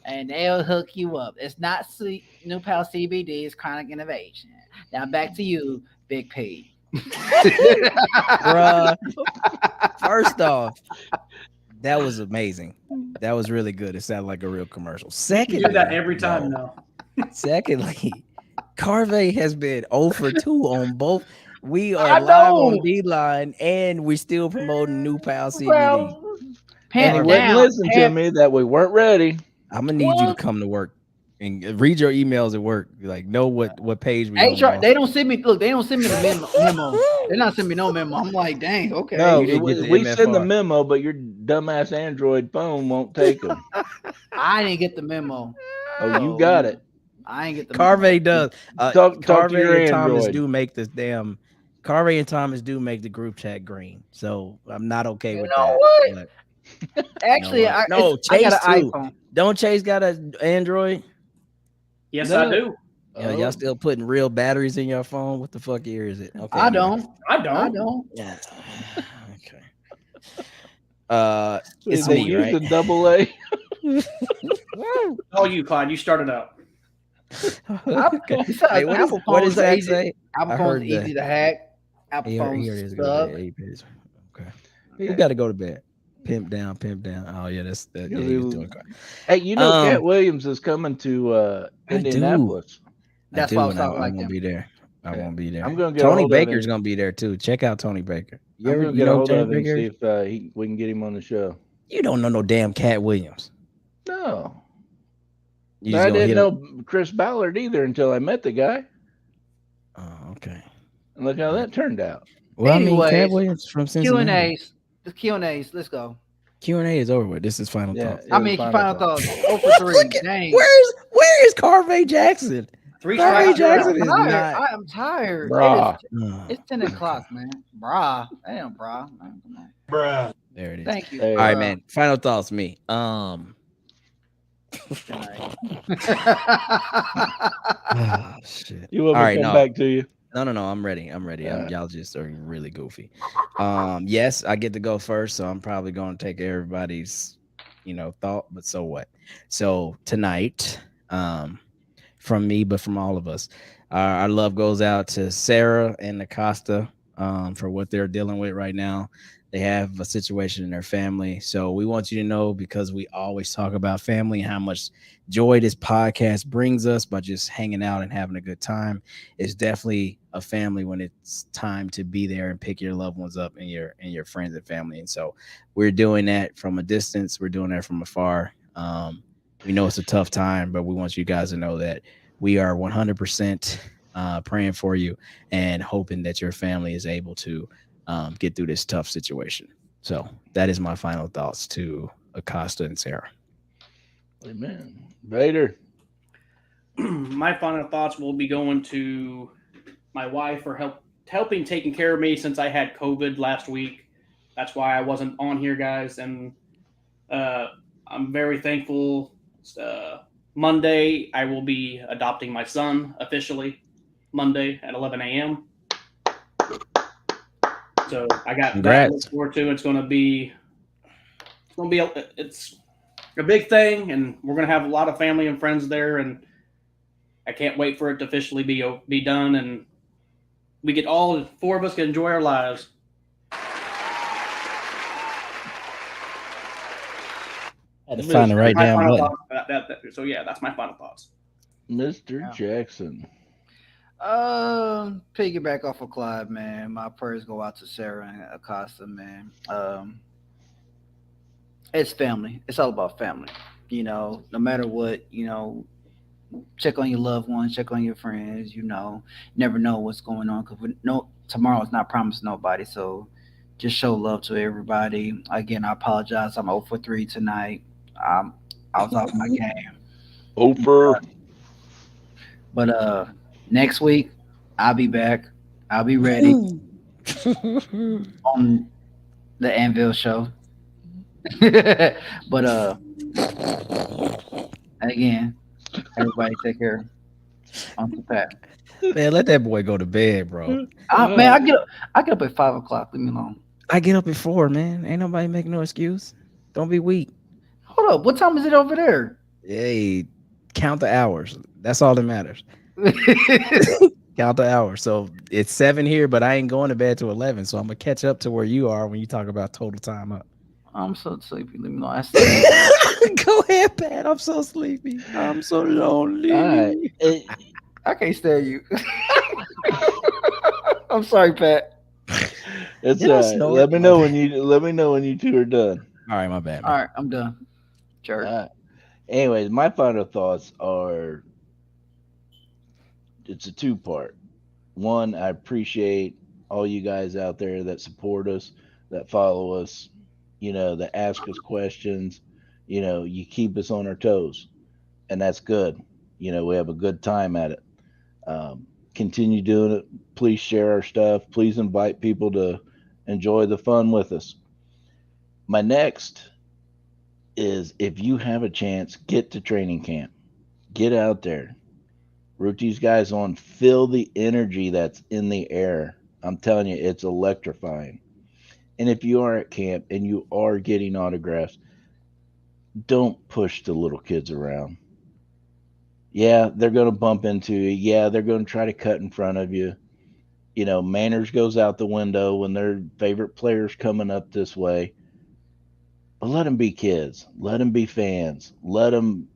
And they'll hook you up. It's not New Pal CBD. It's Chronic Innovation. Now back to you, Big P. Bruh. First off, that was amazing. That was really good. It sounded like a real commercial. Secondly, You do that every time now. Secondly, Carvey has been 0 for 2 on both. We are live on D-Line, and we're still promoting New Pal CBD. Well, And he wouldn't listen to me that we weren't ready. I'm gonna need you to come to work and read your emails at work. Like, know what page we HR, they don't send me. Look, they don't send me the memo. They're not sending me no memo. I'm like, dang, okay. No, we send the memo, but your dumbass Android phone won't take them. I didn't get the memo. Oh, you got it. I ain't get the Carvey does. Talk to Carvey your and Thomas Android. do make this damn. Carvey and Thomas do make the group chat green, so I'm not okay with that. What? Actually, I got Chase an too. iPhone. Don't Chase got an Android? Yes, I do. Yeah, y'all still putting real batteries in your phone? What the fuck year is it? Okay, I don't. Yeah. Okay. It's they me, use right? the double A. Oh, you, Clyde. You started out. Okay. Besides, Hey, Apple what does phones are that easy. say? Apple I phones heard are easy to hack. Apple Here phones it is. stuff. Okay. We got to go to bed. Pimp down. Oh yeah, that's that. Yeah, he was doing great. Hey, Cat Williams is coming to Indianapolis. That's why I was talking I like won't him. be there. I won't be there. I'm gonna get Tony Baker's gonna be there too. Check out Tony Baker. I'm gonna get a hold of him and see if we can get him on the show. You don't know no damn Cat Williams. No. You I didn't know Chris Ballard either until I met the guy. Oh, okay. And look how that turned out. Well, Anyways, Cat Williams from Cincinnati. Q&As. The Q&As. Let's go. Q&A is over with. This is final thoughts. Final thoughts. 0 for 3. Dang. Where is Carvey Jackson? Carvey Jackson is not. not. I am tired. Bruh. It's 10 o'clock, man. Brah. Damn, brah. Man, come on. Bruh. There it is. Thank you. All right, man. Final thoughts, me. Shit. You want me to come back to you? No. I'm ready. Y'all just are really goofy. Yes, I get to go first, so I'm probably going to take everybody's, thought. But so what? So tonight, from me, but from all of us, our love goes out to Sarah and Acosta for what they're dealing with right now. They have a situation in their family. So we want you to know, because we always talk about family and how much joy this podcast brings us by just hanging out and having a good time. It's definitely a family when it's time to be there and pick your loved ones up and your friends and family. And so we're doing that from a distance. We're doing that from afar. We know it's a tough time, but we want you guys to know that we are 100% praying for you and hoping that your family is able to get through this tough situation. So that is my final thoughts to Acosta and Sarah. Amen. Vader. My final thoughts will be going to my wife for helping taking care of me since I had COVID last week. That's why I wasn't on here, guys. And I'm very thankful. Monday, I will be adopting my son officially. Monday at 11 a.m. So I got that to look forward to. It's going to be it's a big thing, and we're going to have a lot of family and friends there, and I can't wait for it to officially be done, and we get all 4 of us can enjoy our lives. I had to find the right damn button. So yeah, that's my final thoughts. Mr. Jackson. Piggyback off of Clyde, man. My prayers go out to Sarah and Acosta, man. It's family. It's all about family. You know, no matter what, you know, check on your loved ones, check on your friends. You know, never know what's going on because tomorrow's not promised to nobody. So just show love to everybody. Again, I apologize. I'm 0 for 3 tonight. I was off my game. Over. But next week, I'll be back. I'll be ready on the Anvil Show. But again, everybody take care. Uncle Pat. Man, let that boy go to bed, bro. Man, I get up at 5 o'clock. Leave me alone. I get up at 4, man. Ain't nobody making no excuse. Don't be weak. Hold up. What time is it over there? Hey, count the hours. That's all that matters. Count the hours. So it's 7 here, but I ain't going to bed till 11. So I'm gonna catch up to where you are when you talk about total time up. I'm so sleepy. Leave me alone. Go ahead, Pat. I'm so sleepy. I'm so lonely. I can't stand you. I'm sorry, Pat. It's let me know when you two are done. All right, my bad. Man. All right, I'm done. Sure. Anyways, my final thoughts are it's a 2-part. One, I appreciate all you guys out there that support us, that follow us, you know, that ask us questions. You know, you keep us on our toes, and that's good. You know, we have a good time at it. Continue doing it. Please share our stuff. Please invite people to enjoy the fun with us. My next is, if you have a chance, get to training camp. Get out there. Root these guys on. Feel the energy that's in the air. I'm telling you, it's electrifying. And if you are at camp and you are getting autographs, don't push the little kids around. Yeah, they're going to bump into you. Yeah, they're going to try to cut in front of you. You know, manners goes out the window when their favorite player's coming up this way. But let them be kids. Let them be fans. Let them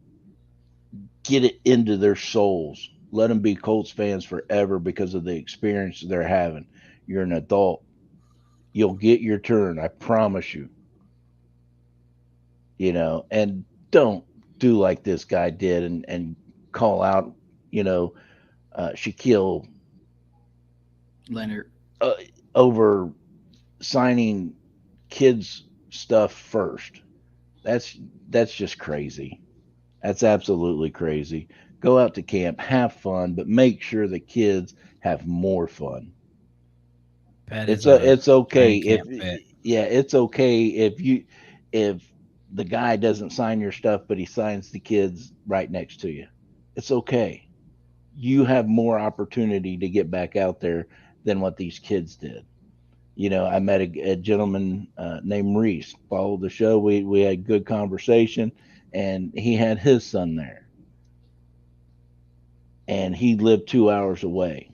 get it into their souls. Let them be Colts fans forever because of the experience they're having. You're an adult. You'll get your turn. I promise you. You know, and don't do like this guy did and call out, you know, Shaquille Leonard over signing kids stuff first. That's just crazy. That's absolutely crazy. Go out to camp, have fun, but make sure the kids have more fun. It's okay if it's okay if the guy doesn't sign your stuff, but he signs the kids right next to you. It's okay. You have more opportunity to get back out there than what these kids did. You know, I met a gentleman named Reese, followed the show. We had good conversation, and he had his son there. And he lived 2 hours away.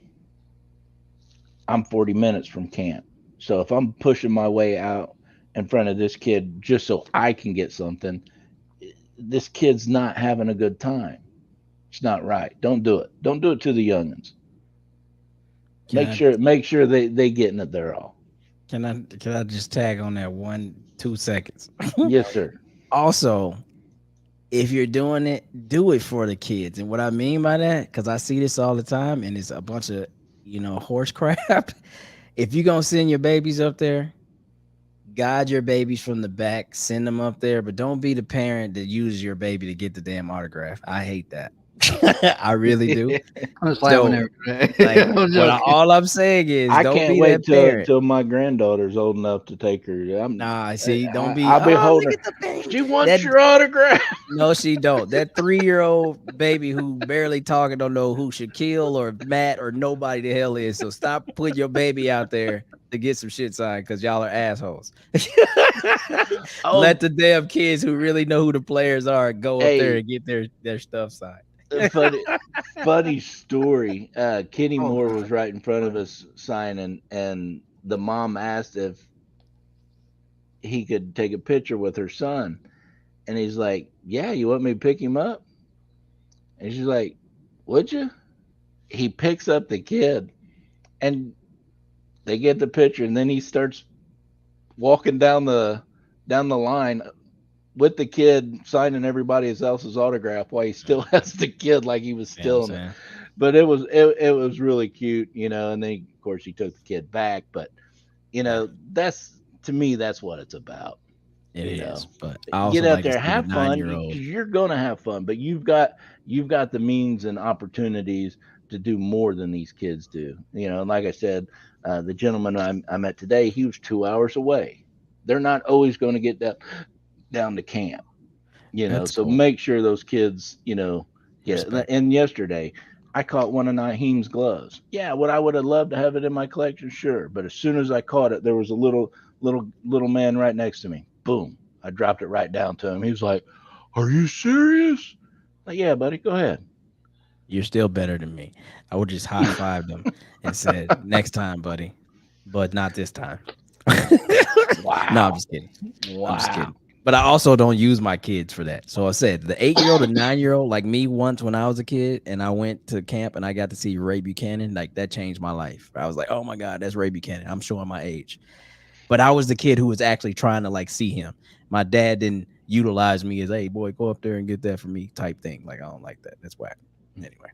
I'm 40 minutes from camp. So if I'm pushing my way out in front of this kid just so I can get something, this kid's not having a good time. It's not right. Don't do it. Don't do it to the youngins. Make sure they getting it there all. Can I just tag on that 2 seconds? Yes, sir. Also, if you're doing it, do it for the kids. And what I mean by that, because I see this all the time, and it's a bunch of, you know, horse crap. If you're gonna send your babies up there, guide your babies from the back, send them up there, but don't be the parent that uses your baby to get the damn autograph. I hate that. I really do. I'm just laughing All I'm saying is, I don't can't be wait that parent. till my granddaughter's old enough to take her. Don't be. I'll be holding look her. at the baby. She wants your autograph. No, she don't. That 3-year-old baby who barely talking don't know who Shaquille or Matt or nobody the hell is. So stop putting your baby out there to get some shit signed because y'all are assholes. Let the damn kids who really know who the players are go up there and get their stuff signed. Funny story. Kenny Moore was right in front of us signing, and the mom asked if he could take a picture with her son, and he's like, "Yeah, you want me to pick him up?" And she's like, "Would you?" He picks up the kid, and they get the picture, and then he starts walking down the line with the kid, signing everybody else's autograph while he still has the kid, like he was still in it. But it was really cute, you know. And then of course he took the kid back, but you know, that's, to me, that's what it's about. It is, but get out there, have fun, because you're gonna have fun, but you've got the means and opportunities to do more than these kids do. You know, and like I said, the gentleman I met today, he was 2 hours away. They're not always going to get down to camp, you know. So make sure those kids, you know, get it. And yesterday I caught one of Naheem's gloves. Yeah, what I would have loved to have it in my collection, sure. But as soon as I caught it, there was a little man right next to me. Boom. I dropped it right down to him. He was like, "Are you serious?" Like, yeah, buddy, go ahead. You're still better than me. I would just high-fived him and said, "Next time, buddy, but not this time." Wow. No, I'm just kidding. Wow. I'm just kidding. But I also don't use my kids for that. So I said the 8-year-old and 9-year-old, like me once when I was a kid and I went to camp and I got to see Ray Buchanan, like that changed my life. I was like, oh my God, that's Ray Buchanan. I'm showing my age. But I was the kid who was actually trying to like see him. My dad didn't utilize me as, hey, boy, go up there and get that for me type thing. Like, I don't like that. That's whack. Anyway.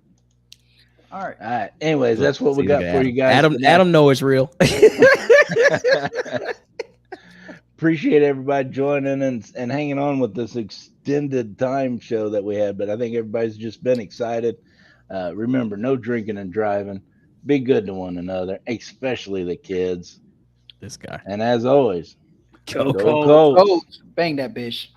All right. Anyways, that's what we got for you guys. Adam know it's real. Appreciate everybody joining and hanging on with this extended time show that we had. But I think everybody's just been excited. Remember, no drinking and driving. Be good to one another, especially the kids. This guy. And as always, go Colts. Bang that bitch.